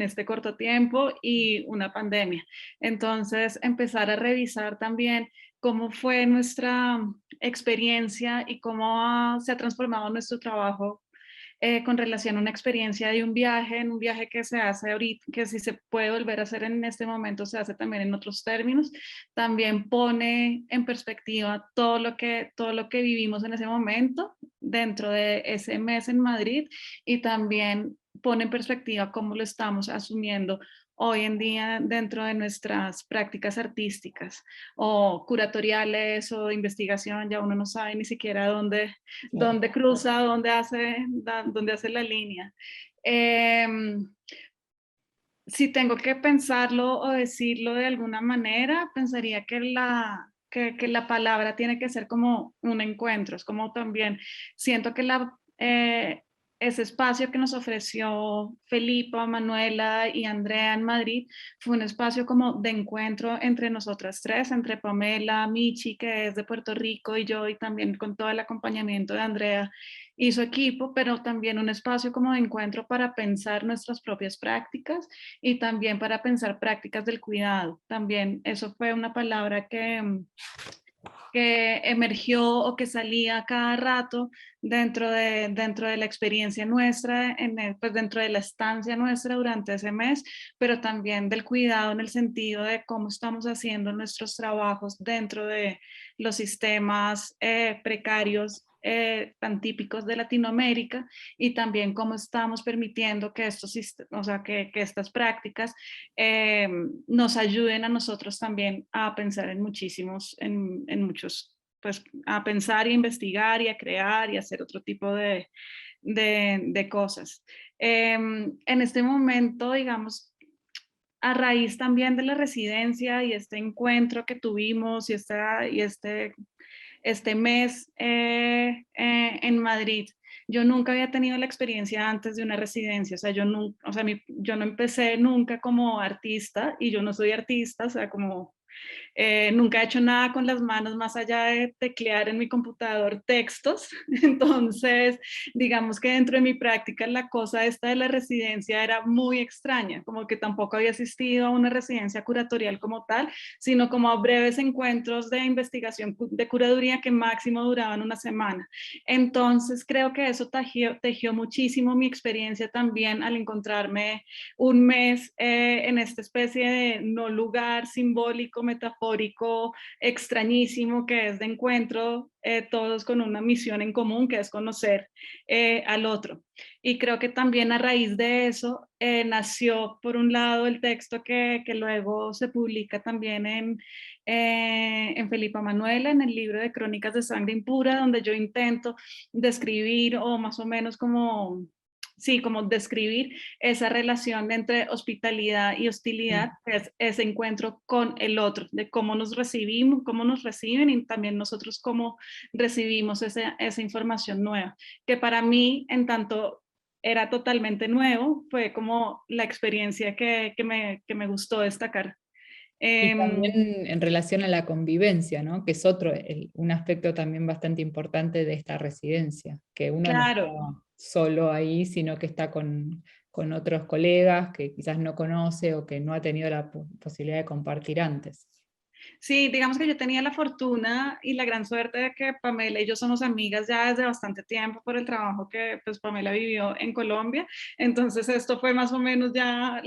este corto tiempo y una pandemia. Entonces, empezar a revisar también cómo fue nuestra experiencia y cómo se ha transformado nuestro trabajo con relación a una experiencia de un viaje, en un viaje que se hace ahorita, que si se puede volver a hacer en este momento, se hace también en otros términos, también pone en perspectiva todo lo que vivimos en ese momento dentro de ese mes en Madrid y también pone en perspectiva cómo lo estamos asumiendo hoy en día dentro de nuestras prácticas artísticas o curatoriales o de investigación, ya uno no sabe ni siquiera dónde cruza, dónde hace la línea. Si tengo que pensarlo o decirlo de alguna manera, pensaría que la palabra tiene que ser como un encuentro, es como también siento que ese espacio que nos ofreció Felipa, Manuela y Andrea en Madrid fue un espacio como de encuentro entre nosotras tres, entre Pamela, Michi, que es de Puerto Rico, y yo, y también con todo el acompañamiento de Andrea y su equipo, pero también un espacio como de encuentro para pensar nuestras propias prácticas y también para pensar prácticas del cuidado. También eso fue una palabra que emergió o que salía cada rato dentro de la experiencia nuestra, pues dentro de la estancia nuestra durante ese mes, pero también del cuidado en el sentido de cómo estamos haciendo nuestros trabajos dentro de los sistemas precarios tan típicos de Latinoamérica y también cómo estamos permitiendo que o sea, que estas prácticas nos ayuden a nosotros también a pensar en muchos, pues a pensar y a investigar y a crear y a hacer otro tipo de cosas. En este momento, digamos, a raíz también de la residencia y este encuentro que tuvimos y este mes en Madrid, yo nunca había tenido la experiencia antes de una residencia, o sea, yo no empecé nunca como artista y yo no soy artista, o sea, como nunca he hecho nada con las manos más allá de teclear en mi computador textos. Entonces, digamos que dentro de mi práctica la cosa esta de la residencia era muy extraña, como que tampoco había asistido a una residencia curatorial como tal, sino como a breves encuentros de investigación de curaduría que máximo duraban una semana. Entonces, creo que eso tejió muchísimo mi experiencia también al encontrarme un mes en esta especie de no lugar simbólico, metafórico, extrañísimo, que es de encuentro, todos con una misión en común, que es conocer al otro. Y creo que también a raíz de eso nació, por un lado, el texto que luego se publica también en Felipa Manuela, en el libro de Crónicas de Sangre Impura, donde yo intento describir o más o menos como... Sí, como describir esa relación entre hospitalidad y hostilidad, que es ese encuentro con el otro, de cómo nos recibimos, cómo nos reciben y también nosotros cómo recibimos esa información nueva, que para mí, en tanto era totalmente nuevo, fue como la experiencia que me gustó destacar. Y también en relación a la convivencia, ¿no? Que es otro, un aspecto también bastante importante de esta residencia, que uno no está Claro. solo ahí, sino que está con otros colegas que quizás no conoce o que no ha tenido la posibilidad de compartir antes. Sí, digamos que yo tenía la fortuna y la gran suerte de que Pamela y yo somos amigas ya desde bastante tiempo por el trabajo que pues Pamela vivió en Colombia. Entonces esto fue más o menos ya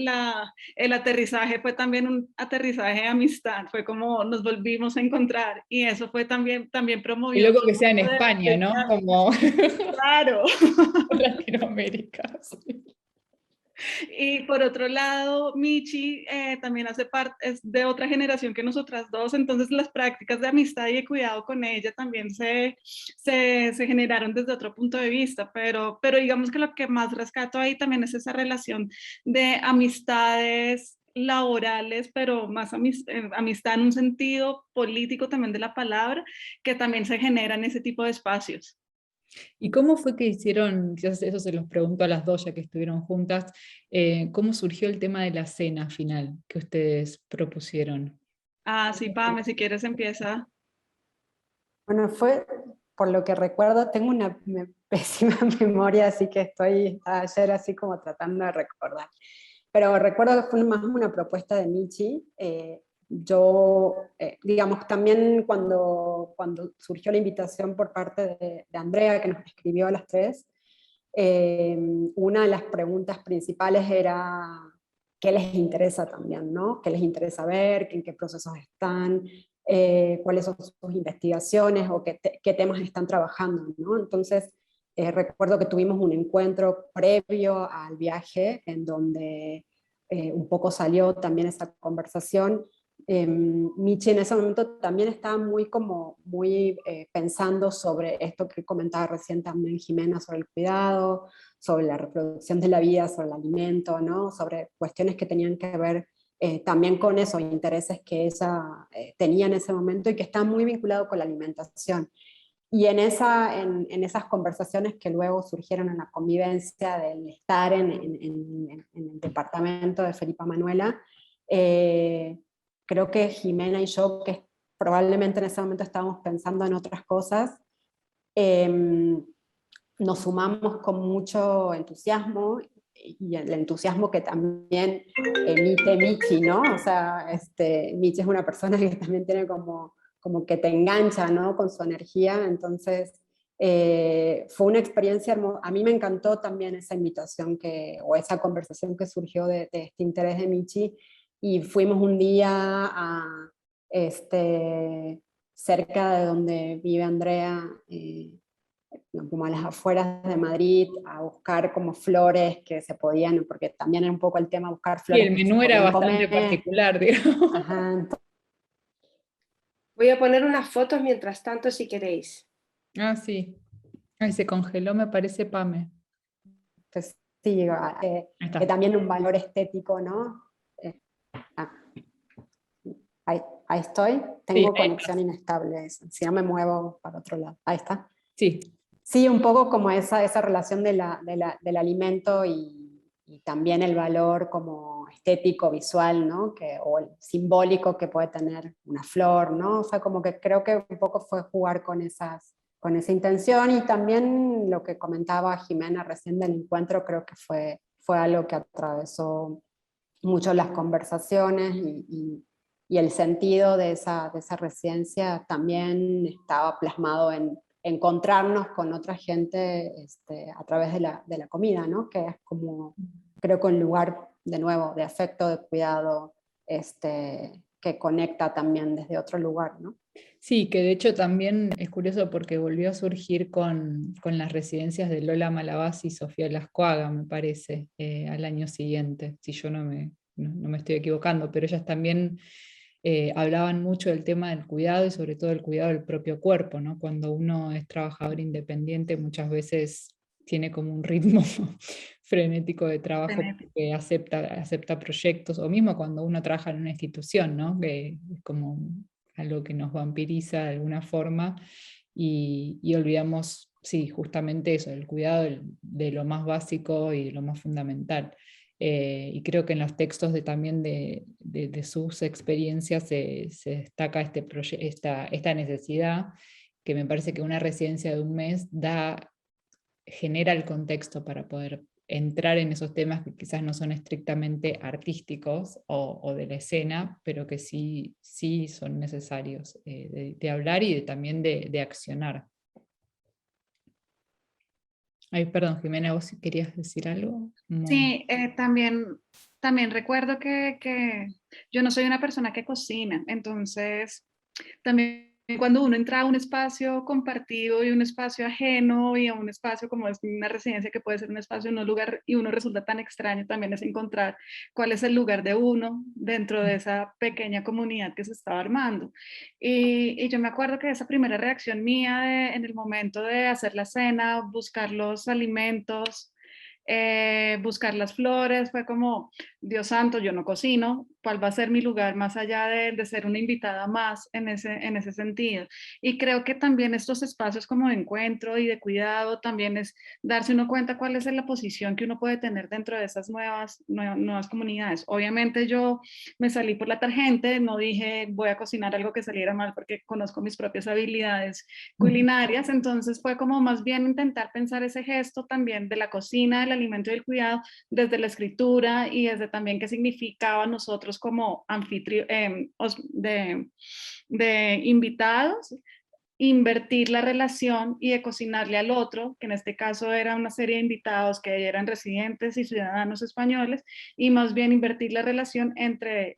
el aterrizaje fue también un aterrizaje de amistad, fue como nos volvimos a encontrar y eso fue también Y promovió loco otro que sea en tipo España, de ¿no? prácticas. Como Claro. Latinoamérica. Sí. Y por otro lado, Michi también hace parte, es de otra generación que nosotras dos, entonces las prácticas de amistad y de cuidado con ella también se generaron desde otro punto de vista, pero digamos que lo que más rescato ahí también es esa relación de amistades laborales, pero más amistad en un sentido político también de la palabra, que también se genera en ese tipo de espacios. ¿Y cómo fue que hicieron, quizás eso se los pregunto a las dos ya que estuvieron juntas, cómo surgió el tema de la cena final que ustedes propusieron? Ah, sí, Pame, si quieres empieza. Bueno, fue, por lo que recuerdo, tengo una pésima memoria, así que estoy ayer así como tratando de recordar. Pero recuerdo que fue más una propuesta de Michi. Digamos, también cuando surgió la invitación por parte de Andrea, que nos escribió a las tres, una de las preguntas principales era qué les interesa también, ¿no? ¿Qué les interesa ver? ¿En qué procesos están? ¿Cuáles son sus investigaciones? ¿O qué temas están trabajando, ¿no? Entonces, recuerdo que tuvimos un encuentro previo al viaje en donde un poco salió también esa conversación. Michi en ese momento también estaba muy pensando sobre esto que comentaba recién también Jimena, sobre el cuidado, sobre la reproducción de la vida, sobre el alimento, ¿no? Sobre cuestiones que tenían que ver también con esos intereses que ella tenía en ese momento y que están muy vinculados con la alimentación. Y en esas conversaciones que luego surgieron en la convivencia del estar en el departamento de Felipa Manuela, creo que Jimena y yo, que probablemente en ese momento estábamos pensando en otras cosas, nos sumamos con mucho entusiasmo, y el entusiasmo que también emite Michi, ¿no? O sea, Michi es una persona que también tiene como que te engancha, ¿no? Con su energía, entonces fue una experiencia hermosa. A mí me encantó también esa invitación o esa conversación que surgió de este interés de Michi, y fuimos un día cerca de donde vive Andrea, como a las afueras de Madrid, a buscar como flores que se podían, porque también era un poco el tema buscar Sí, flores el que se menú era podían bastante comer. particular, digamos. Ajá, Voy a poner unas fotos mientras tanto si queréis. Ah, sí. Ay, se congeló, me parece, Pame. entonces sí, Ahí que está. también un valor estético, ¿no? Eh, ah, ahí estoy, Sí, tengo ahí conexión inestable, si no me muevo para otro lado, ahí está. sí. Sí, un poco como esa relación del alimento y también el valor como estético, visual, ¿no? O el simbólico que puede tener una flor, ¿no? O sea, como que creo que un poco fue jugar con esa intención, y también lo que comentaba Jimena recién del encuentro, creo que fue algo que atravesó mucho las conversaciones, y el sentido de esa residencia también estaba plasmado en encontrarnos con otra gente a través de la comida, ¿no? Que es como, creo que un lugar, de nuevo, de afecto, de cuidado, que conecta también desde otro lugar, ¿no? Sí, que de hecho también es curioso porque volvió a surgir con las residencias de Lola Malabasi y Sofía Lascuaga, me parece, al año siguiente, si yo no me estoy equivocando, pero ellas también hablaban mucho del tema del cuidado y sobre todo el cuidado del propio cuerpo, ¿no? Cuando uno es trabajador independiente muchas veces tiene como un ritmo frenético de trabajo que acepta proyectos, o mismo cuando uno trabaja en una institución, ¿no? Que es como algo que nos vampiriza de alguna forma, y olvidamos, sí, justamente eso, el cuidado de lo más básico y de lo más fundamental. Y creo que en los textos también de sus experiencias se destaca esta necesidad, que me parece que una residencia de un mes genera el contexto para poder entrar en esos temas que quizás no son estrictamente artísticos o de la escena, pero que sí son necesarios de hablar y también de accionar. Ay, perdón, Jimena, ¿vos querías decir algo? No. Sí, también recuerdo que yo no soy una persona que cocina, entonces también cuando uno entra a un espacio compartido y un espacio ajeno y a un espacio como es una residencia que puede ser un espacio, un lugar, y uno resulta tan extraño, también es encontrar cuál es el lugar de uno dentro de esa pequeña comunidad que se estaba armando. Y yo me acuerdo que esa primera reacción mía en el momento de hacer la cena, buscar los alimentos, buscar las flores, fue como, Dios santo, yo no cocino, ¿cuál va a ser mi lugar más allá de ser una invitada más en ese sentido? Y creo que también estos espacios como de encuentro y de cuidado también es darse uno cuenta cuál es la posición que uno puede tener dentro de esas nuevas comunidades. Obviamente yo me salí por la tangente, no dije voy a cocinar algo que saliera mal porque conozco mis propias habilidades culinarias, entonces fue como más bien intentar pensar ese gesto también de la cocina, del alimento y del cuidado desde la escritura y desde también qué significaba nosotros como anfitrión de invitados, invertir la relación y de cocinarle al otro, que en este caso era una serie de invitados que eran residentes y ciudadanos españoles, y más bien invertir la relación entre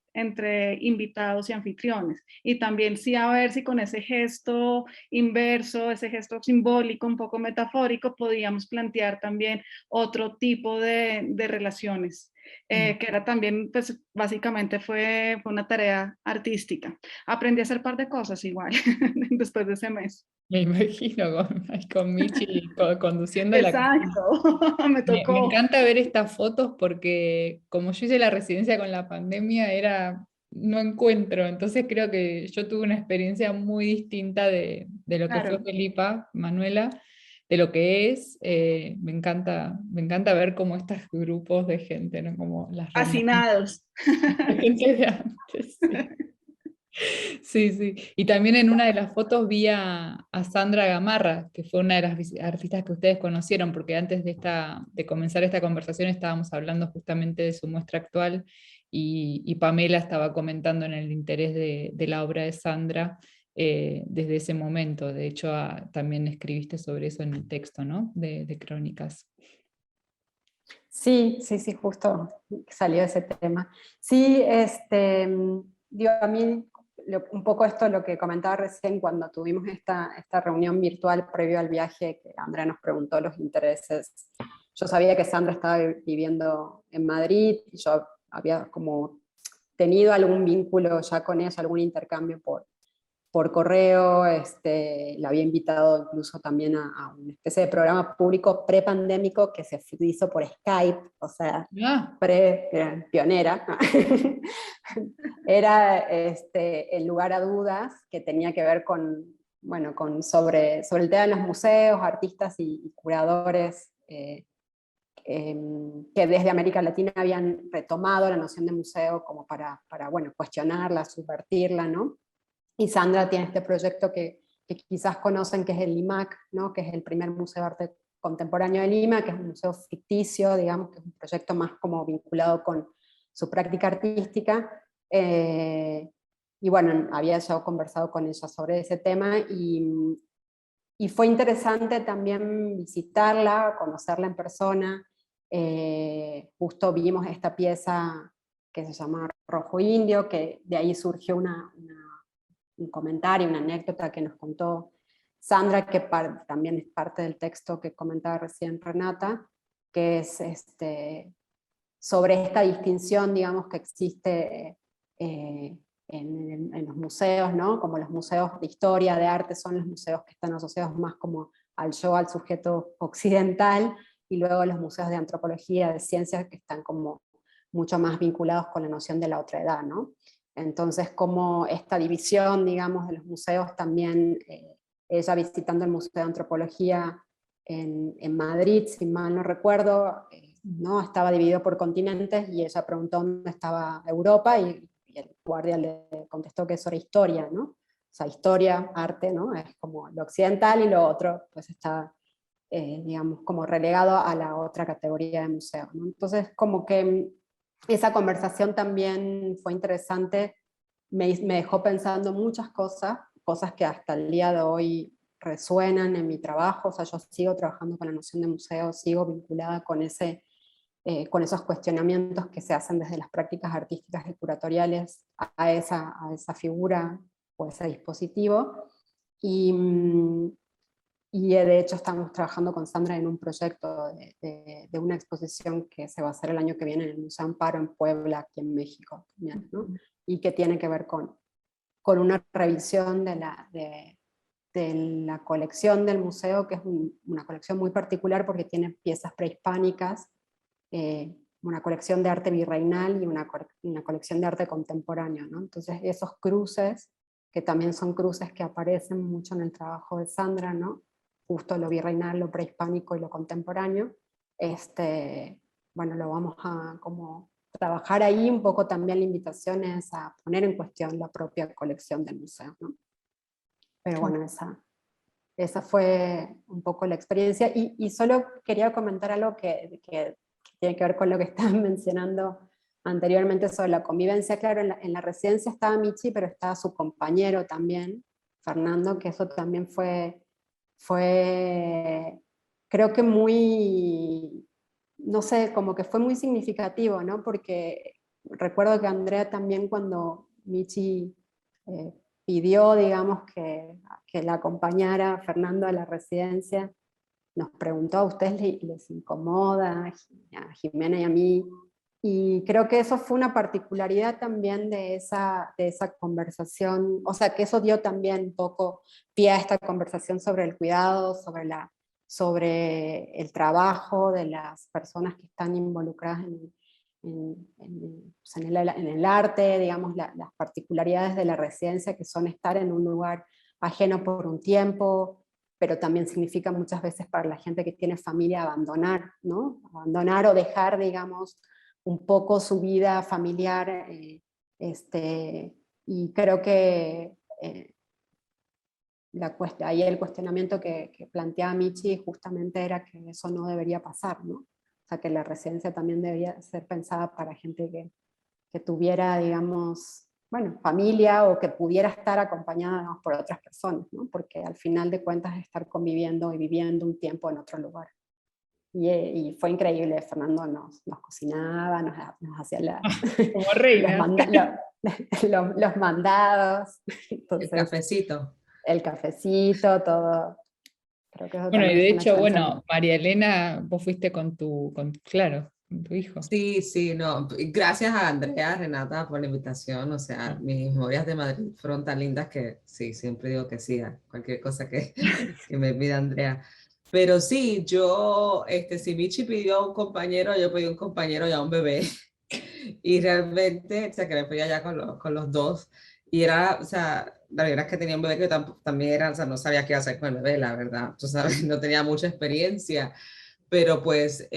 invitados y anfitriones. Y también sí a ver si con ese gesto inverso, ese gesto simbólico, un poco metafórico, podíamos plantear también otro tipo de relaciones. Que era también, pues básicamente fue una tarea artística. Aprendí a hacer un par de cosas igual después de ese mes. Me imagino con Michi conduciendo la cocina. Exacto, me Me tocó. encanta ver estas fotos porque como yo hice la residencia con la pandemia, no encuentro, entonces creo que yo tuve una experiencia muy distinta de lo que fue Claro, Felipa, Manuela, de lo que es. Me encanta ver como estos grupos de gente, ¿no? Como las reuniones hacinados. de gente de antes. Sí. Sí, sí. Y también en una de las fotos vi a Sandra Gamarra, que fue una de las artistas que ustedes conocieron, porque antes de comenzar esta conversación estábamos hablando justamente de su muestra actual y Pamela estaba comentando en el interés de la obra de Sandra desde ese momento. De hecho, también escribiste sobre eso en el texto, ¿no? De Crónicas. Sí, sí, sí, justo salió ese tema. Sí, digo, a mí un poco esto lo que comentaba recién cuando tuvimos esta reunión virtual previo al viaje, que Andrea nos preguntó los intereses. Yo sabía que Sandra estaba viviendo en Madrid, y yo había como tenido algún vínculo ya con ella, algún intercambio por correo, la había invitado incluso también a una especie de programa público prepandémico que se hizo por Skype, o sea, Ah, pionera. Era el lugar a dudas que tenía que ver sobre el tema de los museos, artistas y curadores que desde América Latina habían retomado la noción de museo como para cuestionarla, subvertirla, ¿no? Y Sandra tiene este proyecto que quizás conocen, que es el IMAC, ¿no? Que es el primer Museo de Arte Contemporáneo de Lima, que es un museo ficticio, digamos, que es un proyecto más como vinculado con su práctica artística. Y bueno, había yo conversado con ella sobre ese tema y fue interesante también visitarla, conocerla en persona. Justo vimos esta pieza que se llama Rojo Indio, que de ahí surgió un comentario, una anécdota que nos contó Sandra, que también es parte del texto que comentaba recién Renata, que es sobre esta distinción, digamos, que existe en los museos, ¿no? Como los museos de historia, de arte, son los museos que están asociados más como al yo, al sujeto occidental, y luego los museos de antropología, de ciencias, que están como mucho más vinculados con la noción de la otredad, ¿no? Entonces, como esta división, digamos, de los museos también, ella visitando el Museo de Antropología en Madrid, si mal no recuerdo, ¿no? Estaba dividido por continentes y ella preguntó dónde estaba Europa y el guardia le contestó que eso era historia, ¿no? O sea, historia, arte, ¿no? Es como lo occidental y lo otro pues está, digamos, como relegado a la otra categoría de museo, ¿no? Entonces, como que esa conversación también fue interesante, me dejó pensando muchas cosas que hasta el día de hoy resuenan en mi trabajo. O sea, yo sigo trabajando con la noción de museo, sigo vinculada con esos cuestionamientos que se hacen desde las prácticas artísticas y curatoriales a esa figura o ese dispositivo. Y de hecho estamos trabajando con Sandra en un proyecto de una exposición que se va a hacer el año que viene en el Museo Amparo en Puebla, aquí en México también, ¿no? Y que tiene que ver con una revisión de la colección del museo, que es una colección muy particular porque tiene piezas prehispánicas, una colección de arte virreinal y una colección de arte contemporáneo, ¿no? Entonces esos cruces, que también son cruces que aparecen mucho en el trabajo de Sandra, ¿no? Justo lo virreinal, lo prehispánico y lo contemporáneo, bueno, lo vamos a como trabajar ahí. Un poco también la invitación es a poner en cuestión la propia colección del museo, ¿no? Pero bueno, esa fue un poco la experiencia, y solo quería comentar algo que tiene que ver con lo que estaban mencionando anteriormente sobre la convivencia. Claro, en la residencia estaba Michi, pero estaba su compañero también, Fernando, que eso también fue creo que muy, no sé, como que fue muy significativo, ¿no? Porque recuerdo que Andrea también, cuando Michi pidió, digamos, que la acompañara Fernando a la residencia, nos preguntó: ¿a ustedes les incomoda, a Jimena y a mí? Y creo que eso fue una particularidad también de esa conversación, o sea, que eso dio también un poco pie a esta conversación sobre el cuidado, sobre el trabajo de las personas que están involucradas en el arte, digamos, las particularidades de la residencia, que son estar en un lugar ajeno por un tiempo, pero también significa muchas veces para la gente que tiene familia abandonar, ¿no? Abandonar o dejar, digamos, un poco su vida familiar, y creo que ahí el cuestionamiento que planteaba Michi justamente era que eso no debería pasar, ¿no? O sea, que la residencia también debería ser pensada para gente que tuviera, digamos, bueno, familia, o que pudiera estar acompañada, digamos, por otras personas, ¿no? Porque al final de cuentas es estar conviviendo y viviendo un tiempo en otro lugar. Y fue increíble. Fernando nos cocinaba, nos hacía Como reina. los mandados. Entonces, El cafecito. el cafecito, todo. Creo que eso Bueno, y también de fue una hecho, experiencia. bueno, María Elena, vos fuiste claro, con tu hijo. Sí, sí, no. Gracias a Andrea, Renata, por la invitación. O sea, mis memorias de Madrid fueron tan lindas que sí, siempre digo que sí a cualquier cosa que me pida Andrea. Pero sí, si Michi pidió un compañero, yo pedí un compañero y a un bebé. Y realmente, o sea, que me fui allá con los dos. Y era, o sea, la verdad es que tenía un bebé que también era, o sea, no sabía qué hacer con el bebé, la verdad. Tú sabes, no tenía mucha experiencia. Pero pues,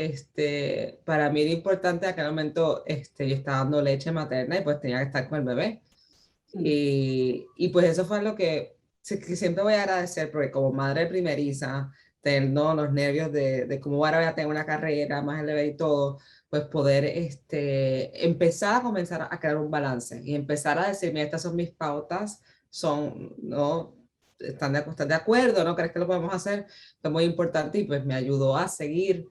para mí era importante, en aquel momento, yo estaba dando leche materna y pues tenía que estar con el bebé. Y pues eso fue lo que siempre voy a agradecer, porque como madre primeriza, teniendo los nervios de cómo ahora voy a tener una carrera, más el bebé y todo, pues poder empezar a comenzar a crear un balance y empezar a decir: mira, estas son mis pautas, ¿no? ¿Están de acuerdo? ¿No crees que lo podemos hacer? Es muy importante, y pues me ayudó a seguir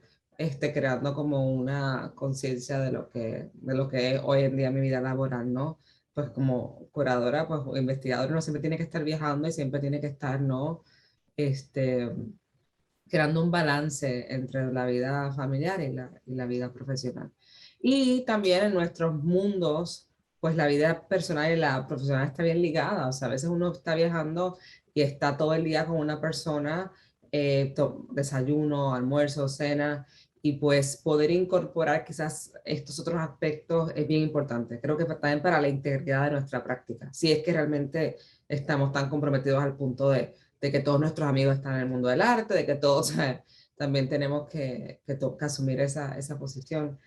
creando como una conciencia de lo que es hoy en día mi vida laboral, ¿no? Pues como curadora, pues o investigadora, no siempre tiene que estar viajando y siempre tiene que estar, ¿no? Creando un balance entre la vida familiar y la vida profesional. Y también en nuestros mundos, pues la vida personal y la profesional está bien ligada. O sea, a veces uno está viajando y está todo el día con una persona, desayuno, almuerzo, cena, y pues poder incorporar quizás estos otros aspectos es bien importante. Creo que también para la integridad de nuestra práctica, si es que realmente estamos tan comprometidos al punto de que todos nuestros amigos están en el mundo del arte, de que todos también tenemos que asumir esa posición.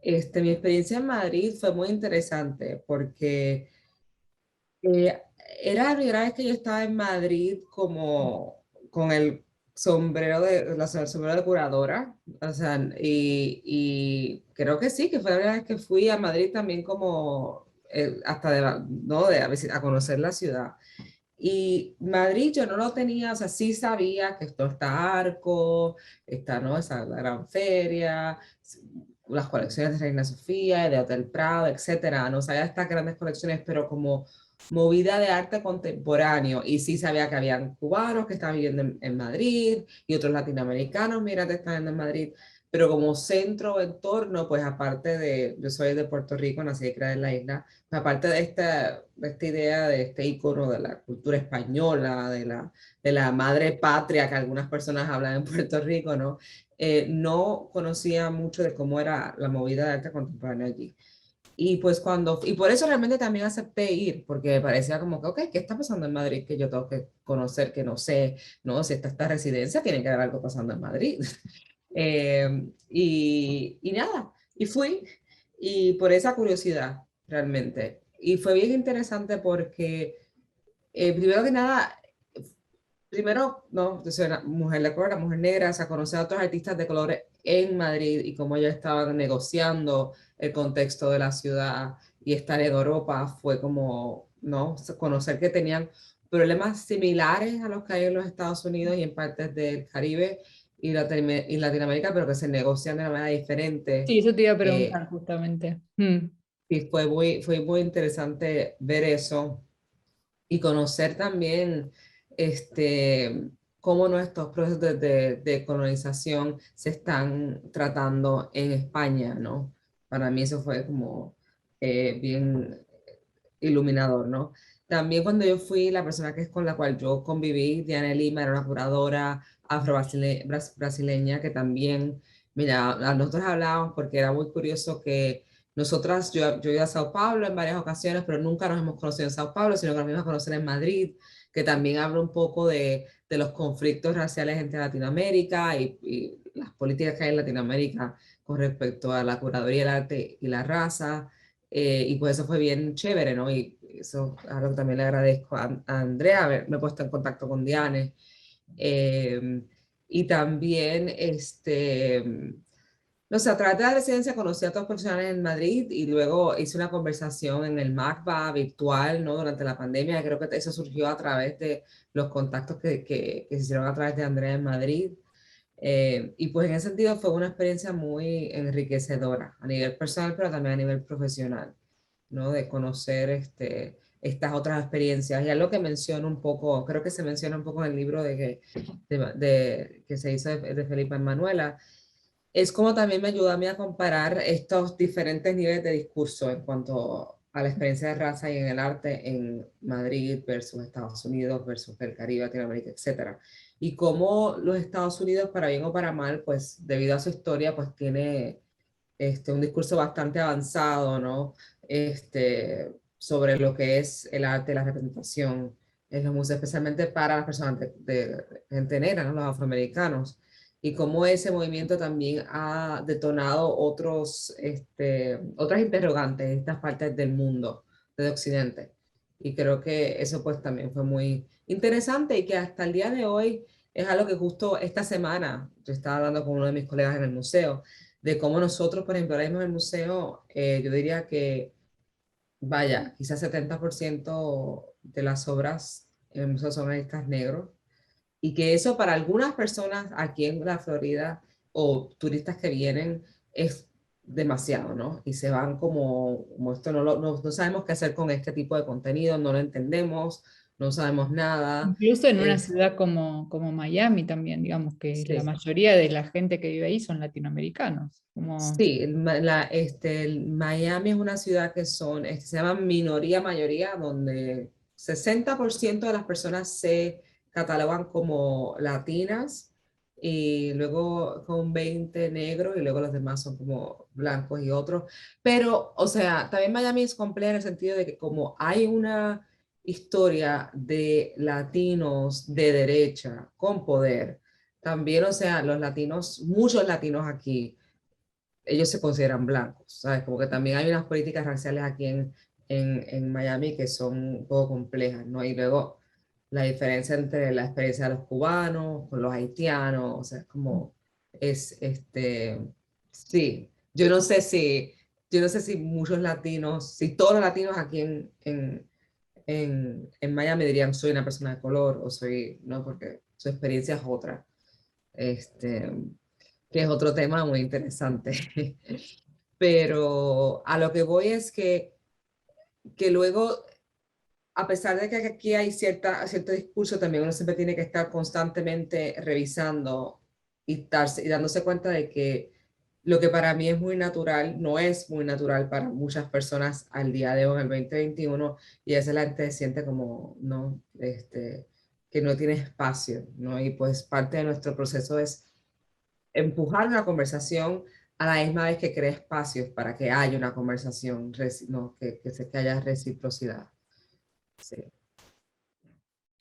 Mi experiencia en Madrid fue muy interesante porque eh, era la primera vez que yo estaba en Madrid como con el el sombrero de curadora, o sea, y creo que sí, que fue la primera vez que fui a Madrid también como hasta ¿no? A conocer la ciudad. Y Madrid yo no lo tenía, o sea, sí sabía que esto está Arco, está, ¿no? Esa la gran feria, las colecciones de Reina Sofía, de Hotel Prado, etcétera. No sabía estas grandes colecciones, pero como movida de arte contemporáneo, y sí sabía que habían cubanos que estaban viviendo en Madrid y otros latinoamericanos migrantes que estaban en Madrid, pero como centro o entorno, pues aparte de, yo soy de Puerto Rico, nací y criada en la isla, pues aparte de esta idea, de este icono de la cultura española, de la madre patria que algunas personas hablan en Puerto Rico, ¿no? No conocía mucho de cómo era la movida de arte contemporáneo allí. Y pues y por eso realmente también acepté ir, porque me parecía como que, ok, ¿qué está pasando en Madrid que yo tengo que conocer, que no sé, no? Si está esta residencia, tiene que haber algo pasando en Madrid. Y nada, y fui, y por esa curiosidad, realmente. Y fue bien interesante porque, primero que nada, primero, no, yo soy una mujer de color, una mujer negra, o sea, conocer a otros artistas de color en Madrid y cómo ellos estaban negociando el contexto de la ciudad y estar en Europa fue como, ¿no? Conocer que tenían problemas similares a los que hay en los Estados Unidos y en partes del Caribe y Latinoamérica, pero que se negocian de una manera diferente. Sí, eso te iba a preguntar justamente. Y fue muy interesante ver eso y conocer también cómo nuestros procesos de colonización se están tratando en España, ¿no? Para mí eso fue como bien iluminador, ¿no? También cuando yo fui, la persona que es con la cual yo conviví, Diana Lima, era una curadora afro-brasileña que también, mira, nosotros hablábamos porque era muy curioso que nosotras, yo iba a Sao Paulo en varias ocasiones, pero nunca nos hemos conocido en Sao Paulo, sino que nos vimos a conocer en Madrid, que también habla un poco de los conflictos raciales entre Latinoamérica y las políticas que hay en Latinoamérica con respecto a la curaduría, el arte y la raza. Y pues eso fue bien chévere, ¿no? Y eso es algo que también le agradezco a Andrea, haberme puesto en contacto con Diane. Eh, y también, no sé, a través de la residencia conocí a otros profesionales en Madrid y luego hice una conversación en el MACBA virtual, ¿no? Durante la pandemia. Creo que eso surgió a través de los contactos que se hicieron a través de Andrea en Madrid. Y pues en ese sentido fue una experiencia muy enriquecedora a nivel personal, pero también a nivel profesional, ¿no? De conocer estas otras experiencias. Y algo que menciono un poco, creo que se menciona un poco en el libro que se hizo de Felipa Manuela, es como también me ayudó a mí a comparar estos diferentes niveles de discurso en cuanto a la experiencia de raza y en el arte en Madrid versus Estados Unidos versus el Caribe, Latinoamérica, etcétera. Y cómo los Estados Unidos, para bien o para mal, pues debido a su historia, pues tiene un discurso bastante avanzado, ¿no? Sobre lo que es el arte, la representación en los museos, especialmente para las personas de gente negra, ¿no? Los afroamericanos, y cómo ese movimiento también ha detonado otras interrogantes en estas partes del mundo, del occidente. Y creo que eso pues también fue muy interesante y que hasta el día de hoy es algo que justo esta semana, yo estaba hablando con uno de mis colegas en el museo, de cómo nosotros, por ejemplo, ahora mismo en el museo, yo diría que, vaya, quizás 70% de las obras en el museo son artistas negros, y que eso para algunas personas aquí en la Florida o turistas que vienen es demasiado, ¿no? Y se van como esto no sabemos qué hacer con este tipo de contenido, no lo entendemos, no sabemos nada. Incluso en una ciudad como Miami también, digamos que la Sí. mayoría de la gente que vive ahí son latinoamericanos. Sí, Miami es una ciudad que se llama minoría mayoría, donde 60% de las personas se catalogan como latinas y luego con 20 negros y luego los demás son como blancos y otros. Pero, o sea, también Miami es compleja en el sentido de que como hay una historia de latinos de derecha con poder, también, o sea, los latinos, muchos latinos aquí ellos se consideran blancos, ¿sabes? Como que también hay unas políticas raciales aquí en Miami que son un poco complejas, ¿no? Y luego la diferencia entre la experiencia de los cubanos con los haitianos, o sea, es como, sí, yo no sé si muchos latinos, si todos los latinos aquí en Miami dirían soy una persona de color o soy, ¿no? Porque su experiencia es otra. Este, que es otro tema muy interesante. Pero a lo que voy es que luego a pesar de que aquí hay cierto discurso, también uno siempre tiene que estar constantemente revisando y dándose cuenta de que lo que para mí es muy natural, no es muy natural para muchas personas al día de hoy, en el 2021, y a veces la gente siente como, no, que no tiene espacio, ¿no? Y pues parte de nuestro proceso es empujar una conversación a la misma vez que crea espacios para que haya una conversación, no, que haya reciprocidad. Sí.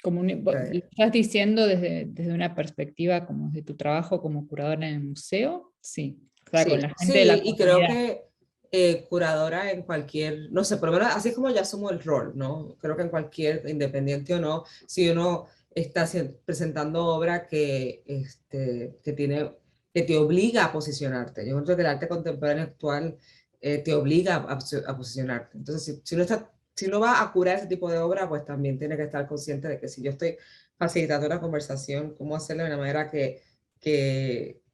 Lo estás diciendo desde una perspectiva como de tu trabajo como curadora en el museo, sí. O sea, con la gente de la y creo comunidad. que curadora en cualquier, no sé, por lo menos así es como yo asumo el rol, ¿no? Creo que en cualquier, independiente o no, si uno está presentando obra que te obliga a posicionarte. Yo creo que el arte contemporáneo actual te obliga a posicionarte. Entonces, si uno va a curar ese tipo de obra, pues también tiene que estar consciente de que si yo estoy facilitando una conversación, cómo hacerlo de una manera que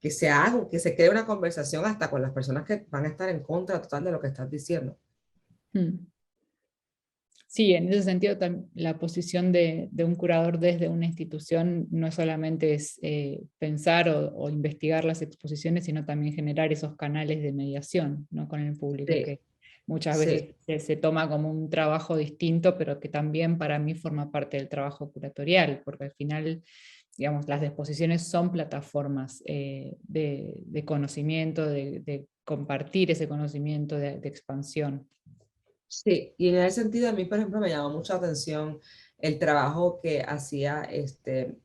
se haga, que se cree una conversación hasta con las personas que van a estar en contra total de lo que estás diciendo. Sí, en ese sentido la posición de un curador desde una institución no solamente es pensar o investigar las exposiciones, sino también generar esos canales de mediación, ¿no? Con el público, Sí, que muchas sí. veces se toma como un trabajo distinto, pero que también para mí forma parte del trabajo curatorial, porque al final, digamos, las exposiciones son plataformas de conocimiento, de compartir ese conocimiento, de expansión. Sí, y en ese sentido a mí, por ejemplo, me llamó mucha atención el trabajo que hacía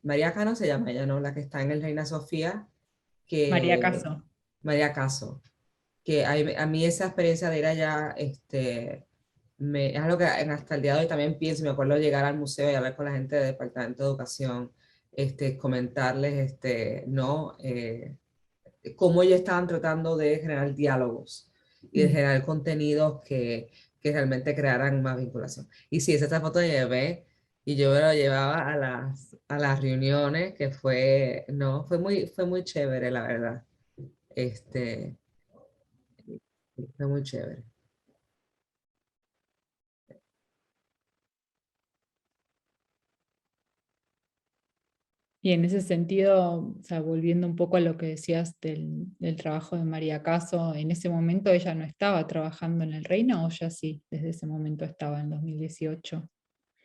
María Cano, se llama ella, ¿no? La que está en el Reina Sofía, María que Caso. María Caso, que a mí esa experiencia de ir allá, es algo que hasta el día de hoy también pienso, me acuerdo llegar al museo y hablar con la gente del Departamento de Educación, comentarles, ¿no? Cómo ellos estaban tratando de generar diálogos y de generar contenidos que realmente crearan más vinculación. Y sí, esa foto llevé y yo me lo llevaba a las reuniones, que no, fue muy chévere, la verdad. Fue muy chévere. Y en ese sentido, o sea, volviendo un poco a lo que decías del trabajo de María Caso, en ese momento ella no estaba trabajando en el Reino, o ya sí, desde ese momento estaba en 2018.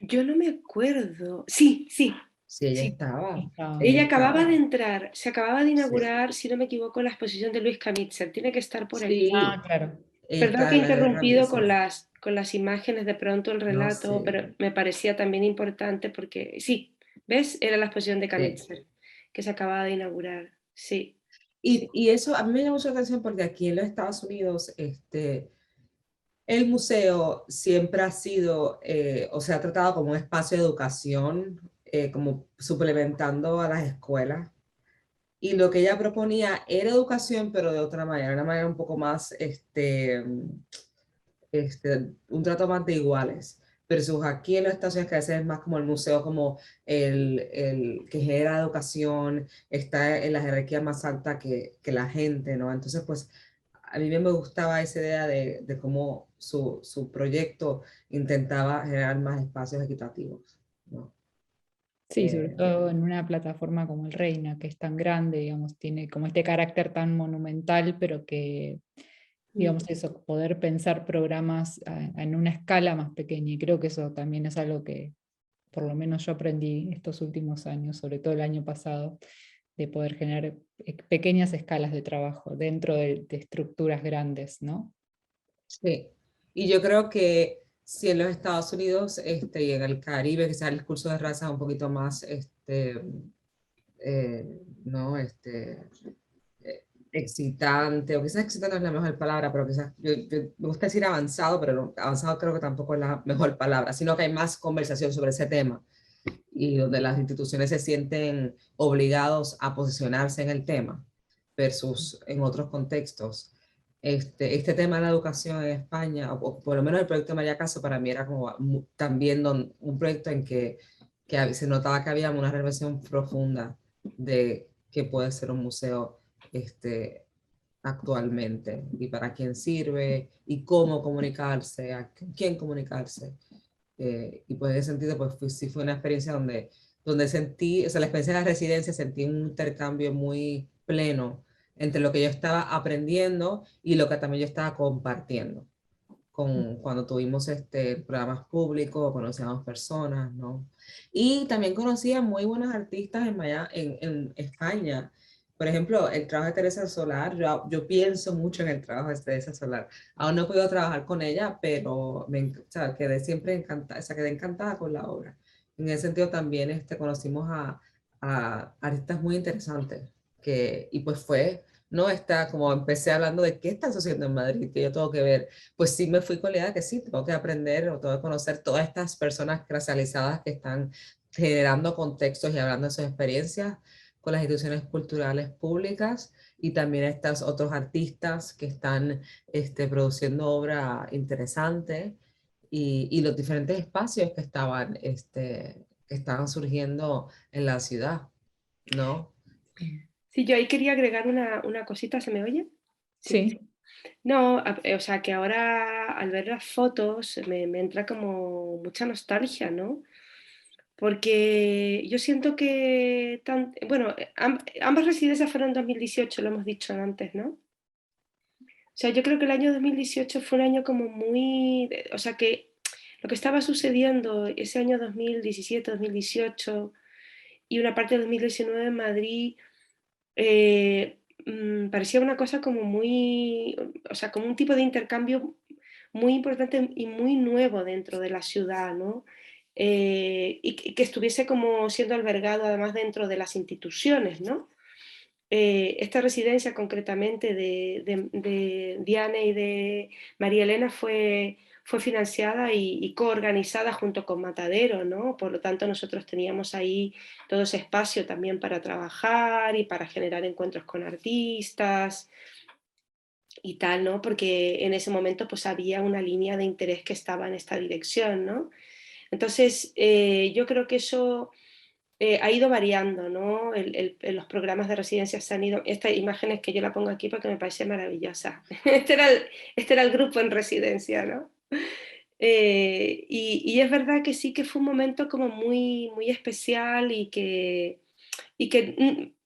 Yo no me acuerdo. Sí, sí. Sí, ella Sí. estaba. Ella Ella acababa de estaba. entrar, se acababa de Sí, inaugurar, si no me equivoco, la exposición de Luis Camitzer. Tiene que estar por allí. Ah, claro. Perdón está que he en la guerra interrumpido Mitchell. con las imágenes de pronto el No, relato, sí, pero me parecía también importante porque, sí, ¿ves? Era la exposición de sí. Camitzer, que se acababa de inaugurar. Sí, sí. Y eso a mí me llama mucho la atención porque aquí en los Estados Unidos, el museo siempre ha sido, o se ha tratado como un espacio de educación, como suplementando a las escuelas. Y lo que ella proponía era educación, pero de otra manera, una manera un poco más, un trato más de iguales. Versus aquí en las estaciones que a veces es más como el museo, como el que genera educación, está en la jerarquía más alta que la gente, ¿no? Entonces, pues, a mí me gustaba esa idea de cómo su proyecto intentaba generar más espacios equitativos, ¿no? Sí, sobre todo en una plataforma como el Reina, que es tan grande, digamos, tiene como este carácter tan monumental, pero que, digamos, eso, poder pensar programas en una escala más pequeña. Y creo que eso también es algo que por lo menos yo aprendí estos últimos años, sobre todo el año pasado, de poder generar pequeñas escalas de trabajo dentro de estructuras grandes, ¿no? Sí, y yo creo que si en los Estados Unidos y en el Caribe, quizás el discurso de raza es un poquito más, no, excitante, o quizás excitante no es la mejor palabra, pero quizás, me gusta decir avanzado, pero avanzado creo que tampoco es la mejor palabra, sino que hay más conversación sobre ese tema y donde las instituciones se sienten obligados a posicionarse en el tema versus en otros contextos. Este tema de la educación en España, o por lo menos el proyecto de María Caso, para mí era como también un proyecto en que se notaba que había una reflexión profunda de qué puede ser un museo actualmente y para quién sirve y cómo comunicarse, a quién comunicarse. y pues en ese sentido pues sí fue una experiencia donde sentí, o sea, la experiencia de la residencia sentí un intercambio muy pleno entre lo que yo estaba aprendiendo y lo que también yo estaba compartiendo. Cuando tuvimos programas públicos, conocíamos personas, ¿no? Y también conocí a muy buenos artistas en España. Por ejemplo, el trabajo de Teresa Solar, yo pienso mucho en el trabajo de Teresa Solar. Aún no he podido trabajar con ella, pero o sea, quedé siempre encantada, o sea, quedé encantada con la obra. En ese sentido también conocimos a artistas muy interesantes, y pues no está como empecé hablando de qué están sucediendo en Madrid, que yo tengo que ver, pues sí me fui con la idea que sí, tengo que aprender o tengo que conocer todas estas personas racializadas que están generando contextos y hablando de sus experiencias con las instituciones culturales públicas y también estos otros artistas que están produciendo obra interesante y los diferentes espacios que estaban surgiendo en la ciudad, ¿no? Sí, yo ahí quería agregar una cosita, ¿se me oye? Sí. Sí. No, o sea, que ahora al ver las fotos me entra como mucha nostalgia, ¿no? Porque yo siento que, bueno, ambas residencias fueron en 2018, lo hemos dicho antes, ¿no? O sea, yo creo que el año 2018 fue un año como muy, o sea, que lo que estaba sucediendo ese año 2017, 2018 y una parte de 2019 en Madrid parecía una cosa como muy, o sea, como un tipo de intercambio muy importante y muy nuevo dentro de la ciudad, ¿no? Y que estuviese como siendo albergado además dentro de las instituciones, ¿no? Esta residencia concretamente de Diana y de María Elena fue financiada y coorganizada junto con Matadero, ¿no? Por lo tanto, nosotros teníamos ahí todo ese espacio también para trabajar y para generar encuentros con artistas y tal, ¿no? Porque en ese momento pues había una línea de interés que estaba en esta dirección, ¿no? Entonces, yo creo que eso ha ido variando, ¿no? Los programas de residencia se han ido. Esta imagen es que yo la pongo aquí porque me parece maravillosa. Este era el grupo en residencia, ¿no? Y es verdad que sí que fue un momento como muy, muy especial y que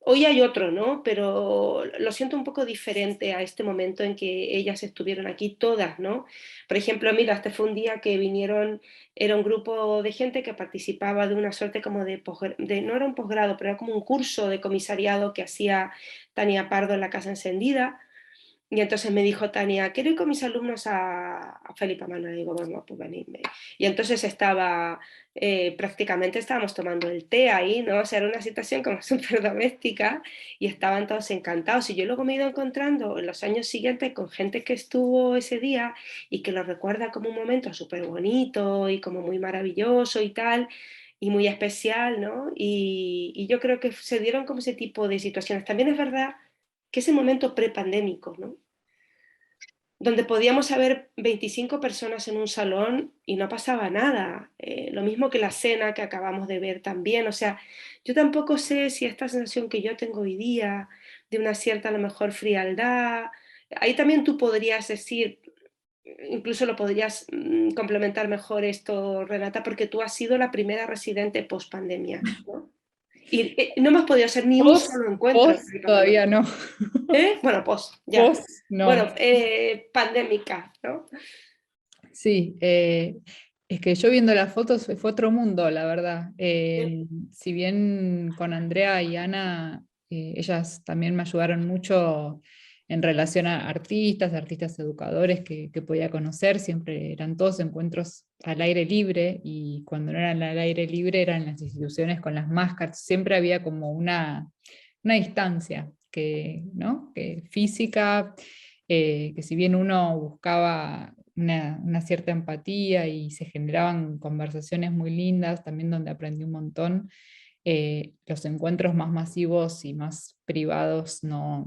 hoy hay otro, ¿no? Pero lo siento un poco diferente a este momento en que ellas estuvieron aquí todas, ¿no? Por ejemplo, mira, este fue un día que vinieron, era un grupo de gente que participaba de una suerte como no era un posgrado, pero era como un curso de comisariado que hacía Tania Pardo en la Casa Encendida. Y entonces me dijo Tania, quiero ir con mis alumnos a Felipe Manuel. Y digo, bueno, pues venidme. Y entonces prácticamente estábamos tomando el té ahí, ¿no? O sea, era una situación como súper doméstica y estaban todos encantados. Y yo luego me he ido encontrando en los años siguientes con gente que estuvo ese día y que lo recuerda como un momento súper bonito y como muy maravilloso y tal, y muy especial, ¿no? Y yo creo que se dieron como ese tipo de situaciones. También es verdad que ese momento prepandémico, ¿no? Donde podíamos haber 25 personas en un salón y no pasaba nada. Lo mismo que la cena que acabamos de ver también. O sea, yo tampoco sé si esta sensación que yo tengo hoy día, de una cierta a lo mejor frialdad, ahí también tú podrías decir, incluso lo podrías complementar mejor esto, Renata, porque tú has sido la primera residente post pandemia, ¿no? Y no hemos podido hacer ni un solo encuentro. Todavía no. Bueno, post, ya. Vos no. Bueno, pandémica, ¿no? Sí, es que yo viendo las fotos fue otro mundo, la verdad. Si bien con Andrea y Ana, ellas también me ayudaron mucho en relación a artistas educadores que podía conocer, siempre eran todos encuentros al aire libre y cuando no eran al aire libre eran las instituciones con las máscaras, siempre había como una distancia ¿no? que física, que si bien uno buscaba una cierta empatía y se generaban conversaciones muy lindas, también donde aprendí un montón, los encuentros más masivos y más privados no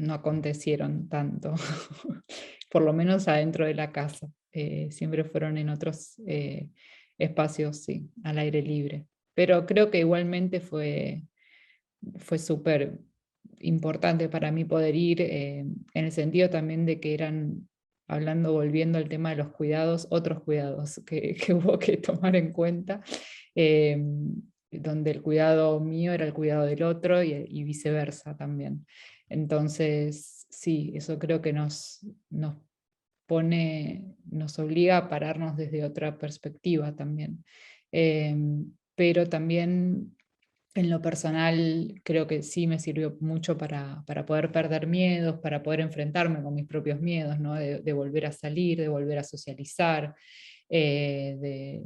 acontecieron tanto, por lo menos adentro de la casa. Siempre fueron en otros espacios, sí, al aire libre. Pero creo que igualmente fue súper importante para mí poder ir, en el sentido también de que eran volviendo al tema de los cuidados, otros cuidados que hubo que tomar en cuenta, donde el cuidado mío era el cuidado del otro y viceversa también. Entonces, sí, eso creo que nos obliga a pararnos desde otra perspectiva también. Pero también en lo personal creo que sí me sirvió mucho para poder perder miedos, para poder enfrentarme con mis propios miedos, ¿no? De volver a salir, de volver a socializar, de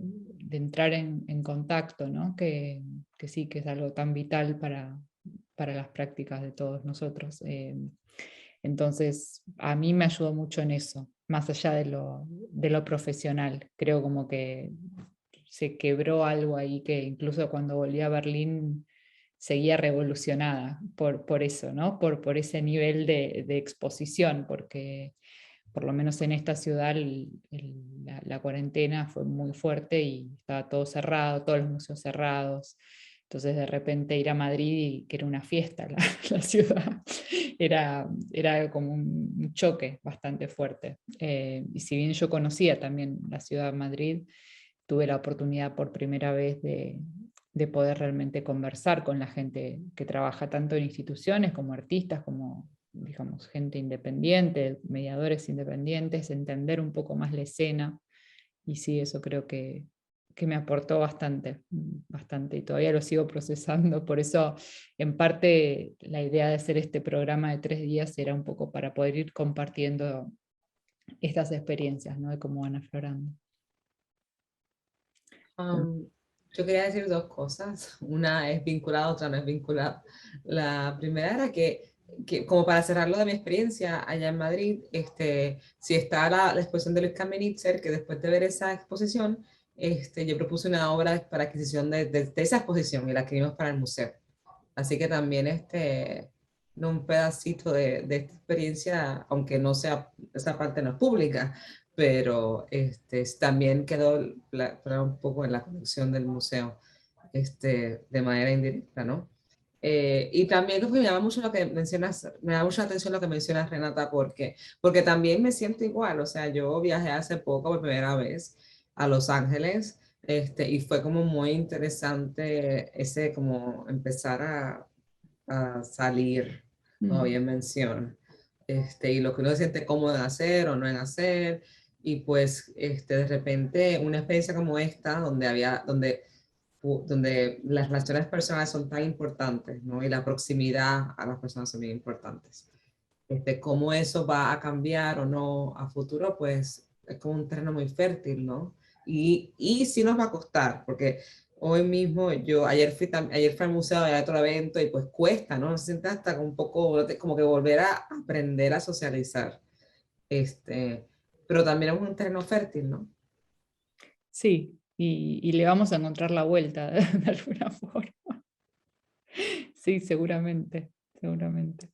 entrar en contacto, ¿no? Que sí, que es algo tan vital para las prácticas de todos nosotros. Entonces, a mí me ayudó mucho en eso, más allá de lo profesional. Creo como que se quebró algo ahí que incluso cuando volví a Berlín seguía revolucionada por eso, ¿no? Por ese nivel de exposición, porque por lo menos en esta ciudad la cuarentena fue muy fuerte y estaba todo cerrado, todos los museos cerrados. Entonces de repente ir a Madrid, que era una fiesta la ciudad, era como un choque bastante fuerte. Y si bien yo conocía también la ciudad de Madrid, tuve la oportunidad por primera vez de poder realmente conversar con la gente que trabaja tanto en instituciones como artistas, como digamos, gente independiente, mediadores independientes, entender un poco más la escena. Y sí, eso creo que me aportó bastante, bastante, y todavía lo sigo procesando. Por eso, en parte, la idea de hacer este programa de 3 días era un poco para poder ir compartiendo estas experiencias, ¿no? De cómo van aflorando. Yo quería decir dos cosas. Una es vinculada, otra no es vinculada. La primera era que como para cerrarlo de mi experiencia allá en Madrid, si está la exposición de Luis Kamenitzer, que después de ver esa exposición, yo propuse una obra para adquisición de esa exposición y la escribimos para el museo. Así que también un pedacito de esta experiencia, aunque no sea, esa parte no es pública, pero también quedó un poco en la colección del museo de manera indirecta, ¿no? Y también me llama mucho lo que mencionas, me da mucha atención lo que mencionas, Renata, porque también me siento igual. O sea, yo viajé hace poco por primera vez a Los Ángeles, y fue como muy interesante como empezar a salir, como bien menciono, y lo que uno se siente cómodo en hacer o no en hacer, y pues de repente una experiencia como esta, donde las relaciones personales son tan importantes, ¿no? Y la proximidad a las personas son bien importantes. Cómo eso va a cambiar o no a futuro, pues es como un terreno muy fértil, ¿no? Y sí nos va a costar, porque hoy mismo ayer fui al museo, a otro evento, y pues cuesta, ¿no? Se siente hasta un poco como que volver a aprender a socializar. Pero también es un terreno fértil, ¿no? Sí, y le vamos a encontrar la vuelta de alguna forma. Sí, seguramente, seguramente.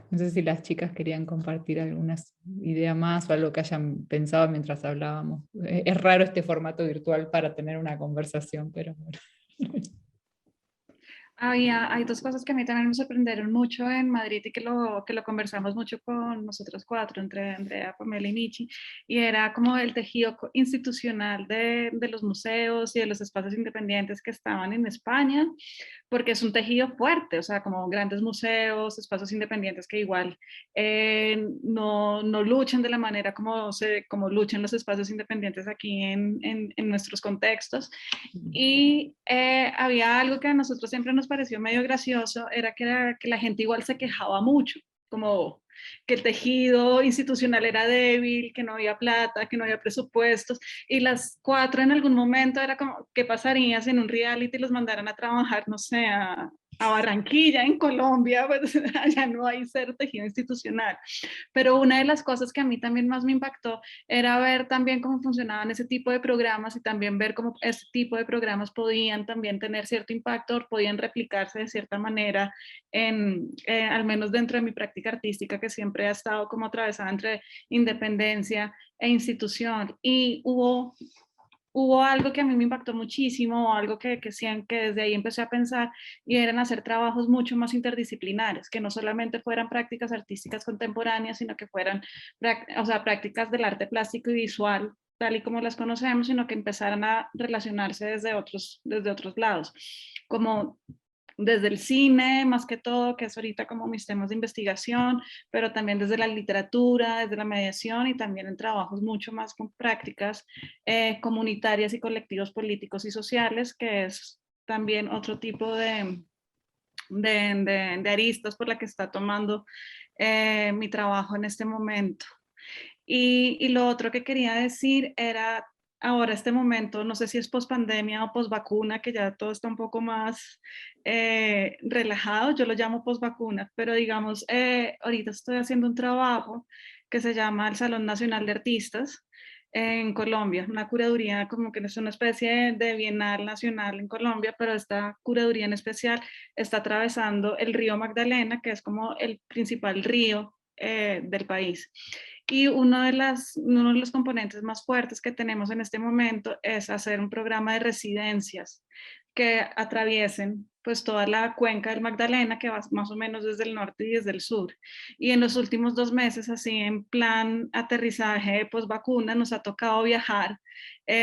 No sé si las chicas querían compartir alguna idea más o algo que hayan pensado mientras hablábamos. Es raro este formato virtual para tener una conversación, pero bueno. Hay dos cosas que a mí también me sorprendieron mucho en Madrid y que lo conversamos mucho con nosotros cuatro, entre Andrea, Pamela y Michi, y era como el tejido institucional de los museos y de los espacios independientes que estaban en España, porque es un tejido fuerte, o sea, como grandes museos, espacios independientes que igual no luchan de la manera como luchan los espacios independientes aquí en nuestros contextos. Y había algo que a nosotros siempre nos pareció medio gracioso, era que la gente igual se quejaba mucho, como que el tejido institucional era débil, que no había plata, que no había presupuestos, y las cuatro en algún momento era como, ¿qué pasaría si en un reality los mandaran a trabajar, no sé, a Barranquilla, en Colombia? Pues allá no hay cero tejido institucional. Pero una de las cosas que a mí también más me impactó era ver también cómo funcionaban ese tipo de programas y también ver cómo ese tipo de programas podían también tener cierto impacto, podían replicarse de cierta manera al menos dentro de mi práctica artística, que siempre ha estado como atravesada entre independencia e institución. Y hubo hubo algo que a mí me impactó muchísimo, algo que desde ahí empecé a pensar, y eran hacer trabajos mucho más interdisciplinares, que no solamente fueran prácticas artísticas contemporáneas, sino que fueran o sea, prácticas del arte plástico y visual, tal y como las conocemos, sino que empezaran a relacionarse desde otros lados, como desde el cine, más que todo, que es ahorita como mis temas de investigación, pero también desde la literatura, desde la mediación y también en trabajos mucho más con prácticas comunitarias y colectivos políticos y sociales, que es también otro tipo de aristas por la que está tomando mi trabajo en este momento. Y lo otro que quería decir era, ahora este momento, no sé si es post pandemia o post vacuna, que ya todo está un poco más relajado, yo lo llamo post vacuna, pero digamos, ahorita estoy haciendo un trabajo que se llama el Salón Nacional de Artistas en Colombia, una curaduría como que es una especie de bienal nacional en Colombia, pero esta curaduría en especial está atravesando el río Magdalena, que es como el principal río del país. Y uno de los componentes más fuertes que tenemos en este momento es hacer un programa de residencias que atraviesen pues toda la cuenca del Magdalena, que va más o menos desde el norte y desde el sur. Y en los últimos 2 meses, así en plan aterrizaje post vacuna, nos ha tocado viajar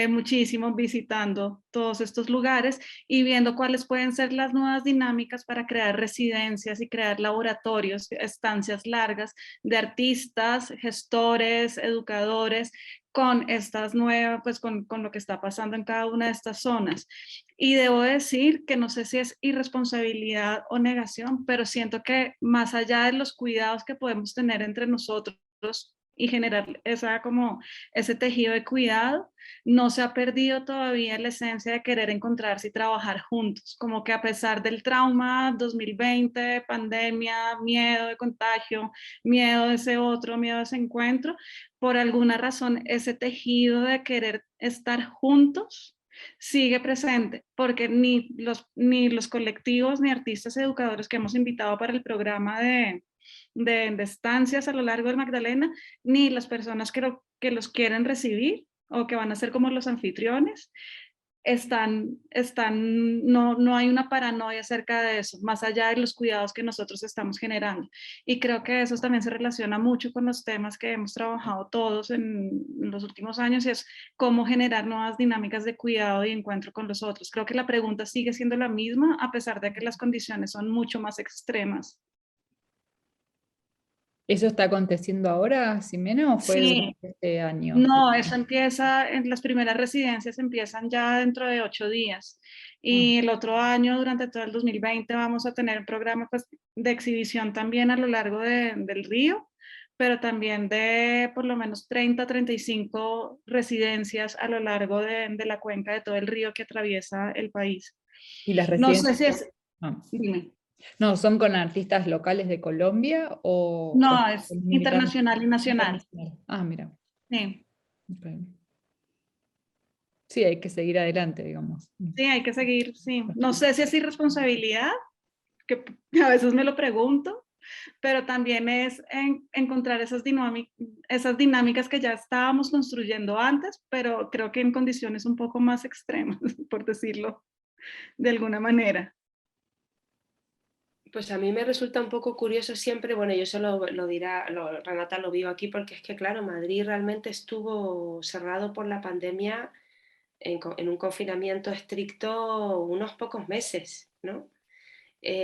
muchísimo visitando todos estos lugares y viendo cuáles pueden ser las nuevas dinámicas para crear residencias y crear laboratorios, estancias largas de artistas, gestores, educadores, con estas nuevas, pues con lo que está pasando en cada una de estas zonas. Y debo decir que no sé si es irresponsabilidad o negación, pero siento que más allá de los cuidados que podemos tener entre nosotros y generar ese tejido de cuidado, no se ha perdido todavía la esencia de querer encontrarse y trabajar juntos, como que a pesar del trauma 2020, pandemia, miedo de contagio, miedo de miedo de ese encuentro, por alguna razón ese tejido de querer estar juntos sigue presente, porque ni los colectivos ni artistas educadores que hemos invitado para el programa de estancias a lo largo del Magdalena, ni las personas que los quieren recibir o que van a ser como los anfitriones, no hay una paranoia acerca de eso, más allá de los cuidados que nosotros estamos generando. Y creo que eso también se relaciona mucho con los temas que hemos trabajado todos en los últimos años, y es cómo generar nuevas dinámicas de cuidado y encuentro con los otros. Creo que la pregunta sigue siendo la misma, a pesar de que las condiciones son mucho más extremas. ¿Eso está aconteciendo ahora, Ximena, o fue Sí, durante este año? no, eso empieza, en las primeras residencias empiezan ya dentro de 8 días. Ah, Y el otro año, durante todo el 2020, vamos a tener un programa pues, de exhibición también a lo largo del río, pero también de por lo menos 30, 35 residencias a lo largo de la cuenca de todo el río que atraviesa el país. ¿y las No sé residencias? si es, Ah. dime. No, ¿son con artistas locales de Colombia o No, es invitados internacional y nacional. internacionales? Ah, mira. Sí. Ok. Sí, hay que seguir adelante, digamos. Sí, hay que seguir, sí. No sé si es irresponsabilidad, que a veces me lo pregunto, pero también es encontrar esas dinámicas que ya estábamos construyendo antes, pero creo que en condiciones un poco más extremas, por decirlo de alguna manera. Pues a mí me resulta un poco curioso siempre, bueno, yo se lo dirá, Renata lo vio aquí, porque es que, claro, Madrid realmente estuvo cerrado por la pandemia en un confinamiento estricto unos pocos meses, ¿no?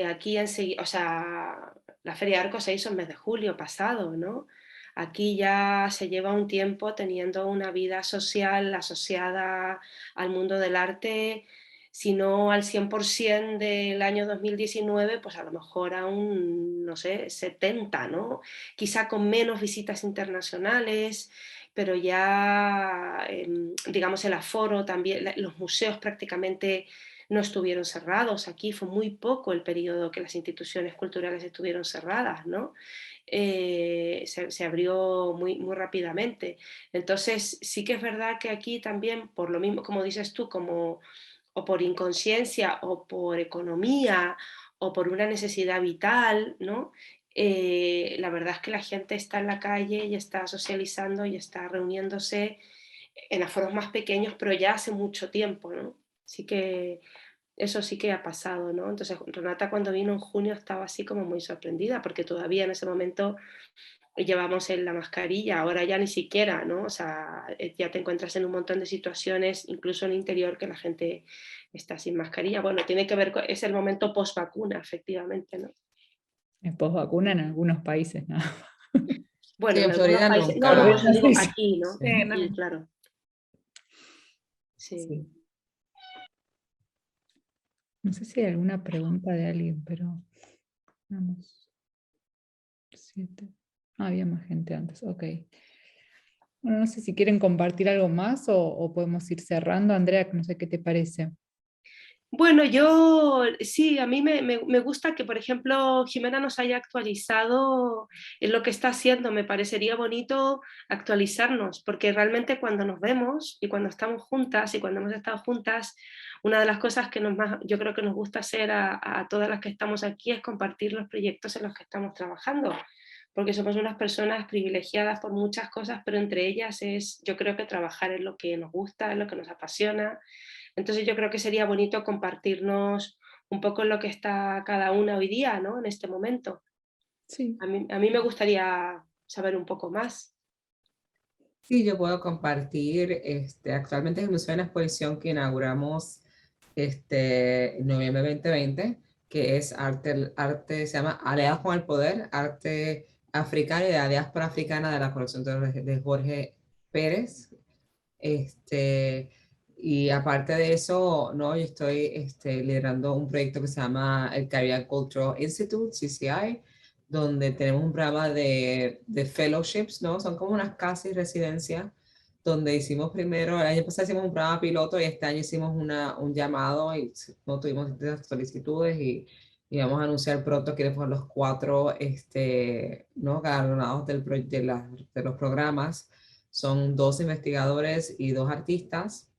Aquí enseguida, o sea, la Feria de Arco se hizo en mes de julio pasado, ¿no? Aquí ya se lleva un tiempo teniendo una vida social asociada al mundo del arte, si no al 100% del año 2019, pues a lo mejor a un, no sé, 70, ¿no? Quizá con menos visitas internacionales, pero ya, digamos, el aforo también, los museos prácticamente no estuvieron cerrados. Aquí fue muy poco el periodo que las instituciones culturales estuvieron cerradas, ¿no? Se abrió muy, muy rápidamente. Entonces, sí que es verdad que aquí también, por lo mismo, como dices tú, como o por inconsciencia o por economía o por una necesidad vital, ¿no? La verdad es que la gente está en la calle y está socializando y está reuniéndose en aforos más pequeños, pero ya hace mucho tiempo, ¿no? Así que eso sí que ha pasado, ¿no? Entonces Renata cuando vino en junio estaba así como muy sorprendida, porque todavía en ese momento llevamos la mascarilla, ahora ya ni siquiera, ¿no? O sea, ya te encuentras en un montón de situaciones, incluso en el interior, que la gente está sin mascarilla. Bueno, tiene que ver con, es el momento post vacuna, efectivamente, ¿no? Post vacuna en algunos países, ¿no? Bueno, Sí, en en algunos Florida países, no, nunca. no, digo Sí, sí. aquí, ¿no? Sí. Aquí, claro. Sí. Sí. No sé si hay alguna pregunta de alguien, pero vamos. 7. Había más gente antes, ok. Bueno, no sé si quieren compartir algo más o podemos ir cerrando. Andrea, no sé qué te parece. Bueno, yo sí, a mí me gusta que, por ejemplo, Jimena nos haya actualizado en lo que está haciendo. Me parecería bonito actualizarnos, porque realmente cuando nos vemos y cuando estamos juntas y cuando hemos estado juntas, una de las cosas que yo creo que nos gusta hacer a todas las que estamos aquí es compartir los proyectos en los que estamos trabajando, porque somos unas personas privilegiadas por muchas cosas, pero entre ellas yo creo que trabajar es lo que nos gusta, es lo que nos apasiona. Entonces yo creo que sería bonito compartirnos un poco en lo que está cada una hoy día, ¿no? En este momento. Sí. A mí me gustaría saber un poco más. Sí, yo puedo compartir, actualmente es el Museo de la Exposición que inauguramos en noviembre 2020, que es arte, se llama Aliados con el Poder, arte africano y de la diáspora africana de la colección de Jorge Pérez. Y aparte de eso, no, yo estoy liderando un proyecto que se llama el Caribbean Cultural Institute, CCI, donde tenemos un programa de fellowships, ¿no? Son como unas casas y residencias, donde hicimos primero, el año pasado hicimos un programa piloto y este año hicimos un llamado y no tuvimos solicitudes y vamos a anunciar pronto quiénes fueron los 4 ¿no? galardonados de los programas. Son 2 investigadores y 2 artistas.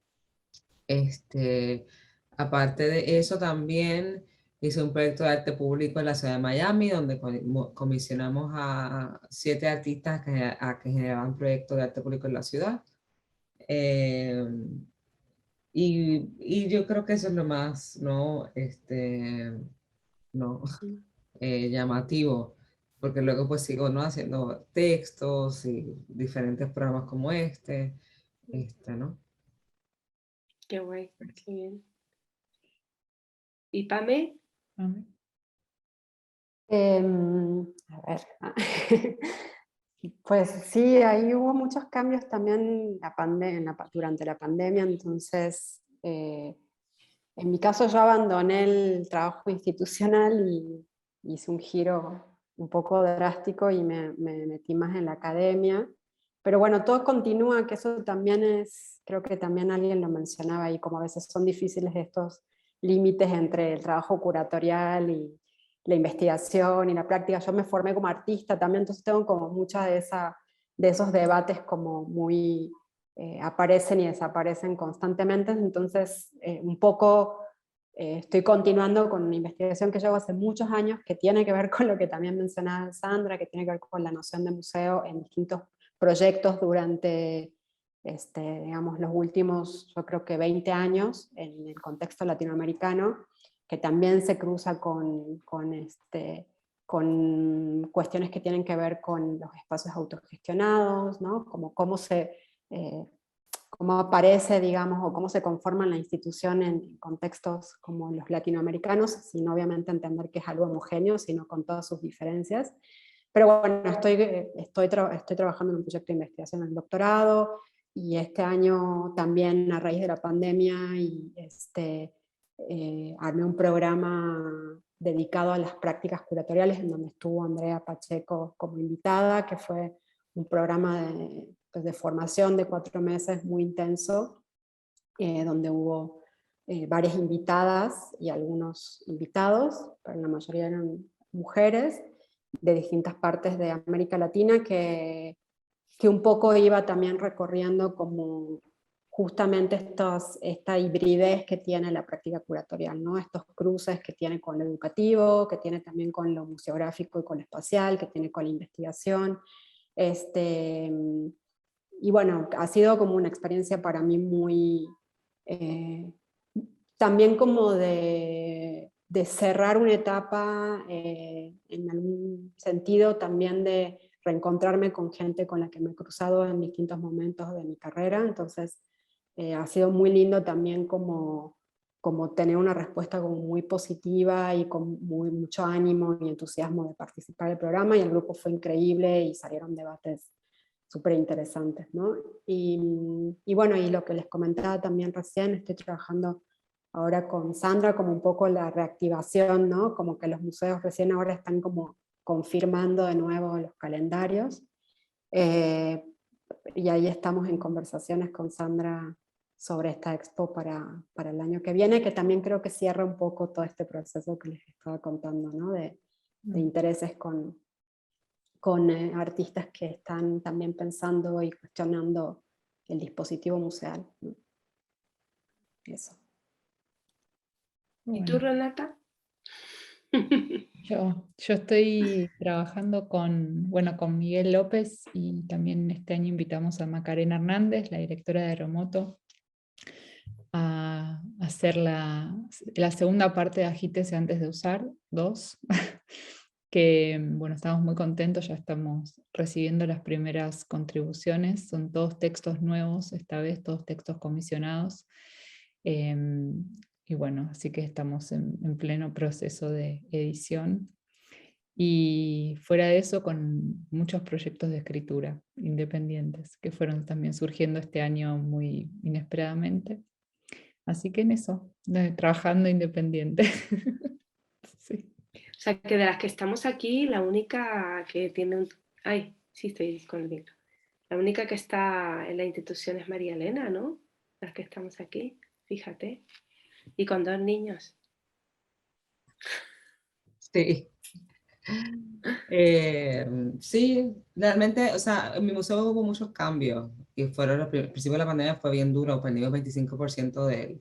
Aparte de eso, también hice un proyecto de arte público en la ciudad de Miami, donde comisionamos a 7 artistas a que generaban proyectos de arte público en la ciudad. Eh, y yo creo que eso es lo más, ¿no? No, llamativo, porque luego pues sigo, ¿no? haciendo textos y diferentes programas como ¿no? Qué guay, qué bien. ¿Y Pame? A ver. Pues sí, ahí hubo muchos cambios también durante la pandemia, entonces en mi caso yo abandoné el trabajo institucional y hice un giro un poco drástico y me metí más en la academia. Pero bueno, todo continúa, que eso también creo que también alguien lo mencionaba ahí, como a veces son difíciles estos límites entre el trabajo curatorial y la investigación y la práctica. Yo me formé como artista también, entonces tengo como mucha de esos debates como muy aparecen y desaparecen constantemente, entonces un poco estoy continuando con una investigación que llevo hace muchos años que tiene que ver con lo que también mencionaba Sandra, que tiene que ver con la noción de museo en distintos proyectos durante digamos, los últimos, yo creo que 20 años en el contexto latinoamericano, que también se cruza con cuestiones que tienen que ver con los espacios autogestionados, ¿no? Como cómo aparece, digamos, o cómo se conforma la institución en contextos como los latinoamericanos, sin obviamente entender que es algo homogéneo, sino con todas sus diferencias. Pero bueno, estoy trabajando en un proyecto de investigación en el doctorado, y este año también a raíz de la pandemia armé un programa dedicado a las prácticas curatoriales, en donde estuvo Andrea Pacheco como invitada, que fue un programa de formación de 4 meses muy intenso, donde hubo varias invitadas y algunos invitados, pero la mayoría eran mujeres de distintas partes de América Latina, que un poco iba también recorriendo como justamente esta hibridez que tiene la práctica curatorial, ¿no? Estos cruces que tiene con lo educativo, que tiene también con lo museográfico y con lo espacial, que tiene con la investigación, bueno, ha sido como una experiencia para mí muy, también como de cerrar una etapa, en algún sentido también de reencontrarme con gente con la que me he cruzado en distintos momentos de mi carrera, entonces ha sido muy lindo también como tener una respuesta como muy positiva y con mucho ánimo y entusiasmo de participar del programa, y el grupo fue increíble y salieron debates súper interesantes, ¿no? Y bueno, y lo que les comentaba también recién, estoy trabajando ahora con Sandra como un poco la reactivación, ¿no? Como que los museos recién ahora están como confirmando de nuevo los calendarios, y ahí estamos en conversaciones con Sandra sobre esta expo para el año que viene, que también creo que cierra un poco todo este proceso que les estaba contando, ¿no? de intereses con artistas que están también pensando y cuestionando el dispositivo museal, ¿no? Eso. ¿Y tú, Renata? Yo estoy trabajando con Miguel López, y también este año invitamos a Macarena Hernández, la directora de Aeromoto, a hacer la segunda parte de Agítese antes de usar, 2, que bueno, estamos muy contentos, ya estamos recibiendo las primeras contribuciones, son todos textos nuevos, esta vez todos textos comisionados, y bueno, así que estamos en pleno proceso de edición. Y fuera de eso, con muchos proyectos de escritura independientes que fueron también surgiendo este año muy inesperadamente. Así que en eso, trabajando independiente. Sí. O sea, que de las que estamos aquí, la única que tiene un... Ay, sí, estoy con el micro. La única que está en la institución es María Elena, ¿no? Las que estamos aquí, fíjate. Y con 2 niños. Sí. Sí, realmente, o sea, en mi museo hubo muchos cambios y fueron al principio de la pandemia fue bien duro, perdimos 25% del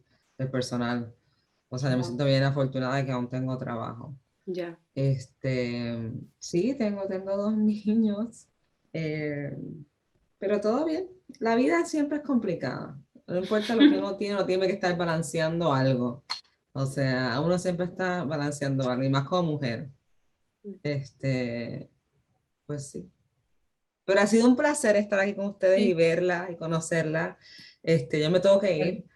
personal. O sea, yo me siento bien afortunada de que aún tengo trabajo. Ya. Sí, tengo 2 niños, pero todo bien. La vida siempre es complicada. No importa lo que uno tiene que estar balanceando algo. O sea, uno siempre está balanceando algo, y más como mujer. Pues sí. Pero ha sido un placer estar aquí con ustedes y verla y conocerla. Yo me tengo que ir,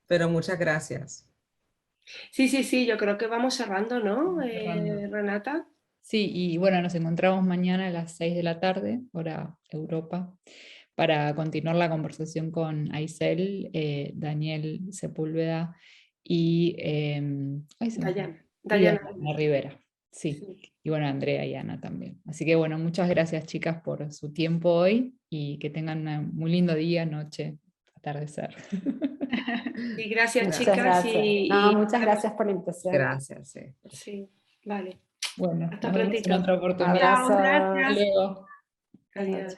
pero muchas gracias. Sí, yo creo que vamos cerrando, ¿no, Cerrando. Renata? Sí, y bueno, nos encontramos mañana a las 6 de la tarde, hora Europa, para continuar la conversación con Aisel, Daniel Sepúlveda y Dayana. Rivera. Sí. Sí. Y bueno, Andrea y Ana también. Así que bueno, muchas gracias, chicas, por su tiempo hoy, y que tengan un muy lindo día, noche, atardecer. Y gracias, Muchas chicas. gracias. Muchas gracias por la invitación. Gracias, sí. Sí, vale. Bueno, Hasta nos vemos en prontito. otra oportunidad. Abrazo. Chao, gracias. Hasta luego. Adiós.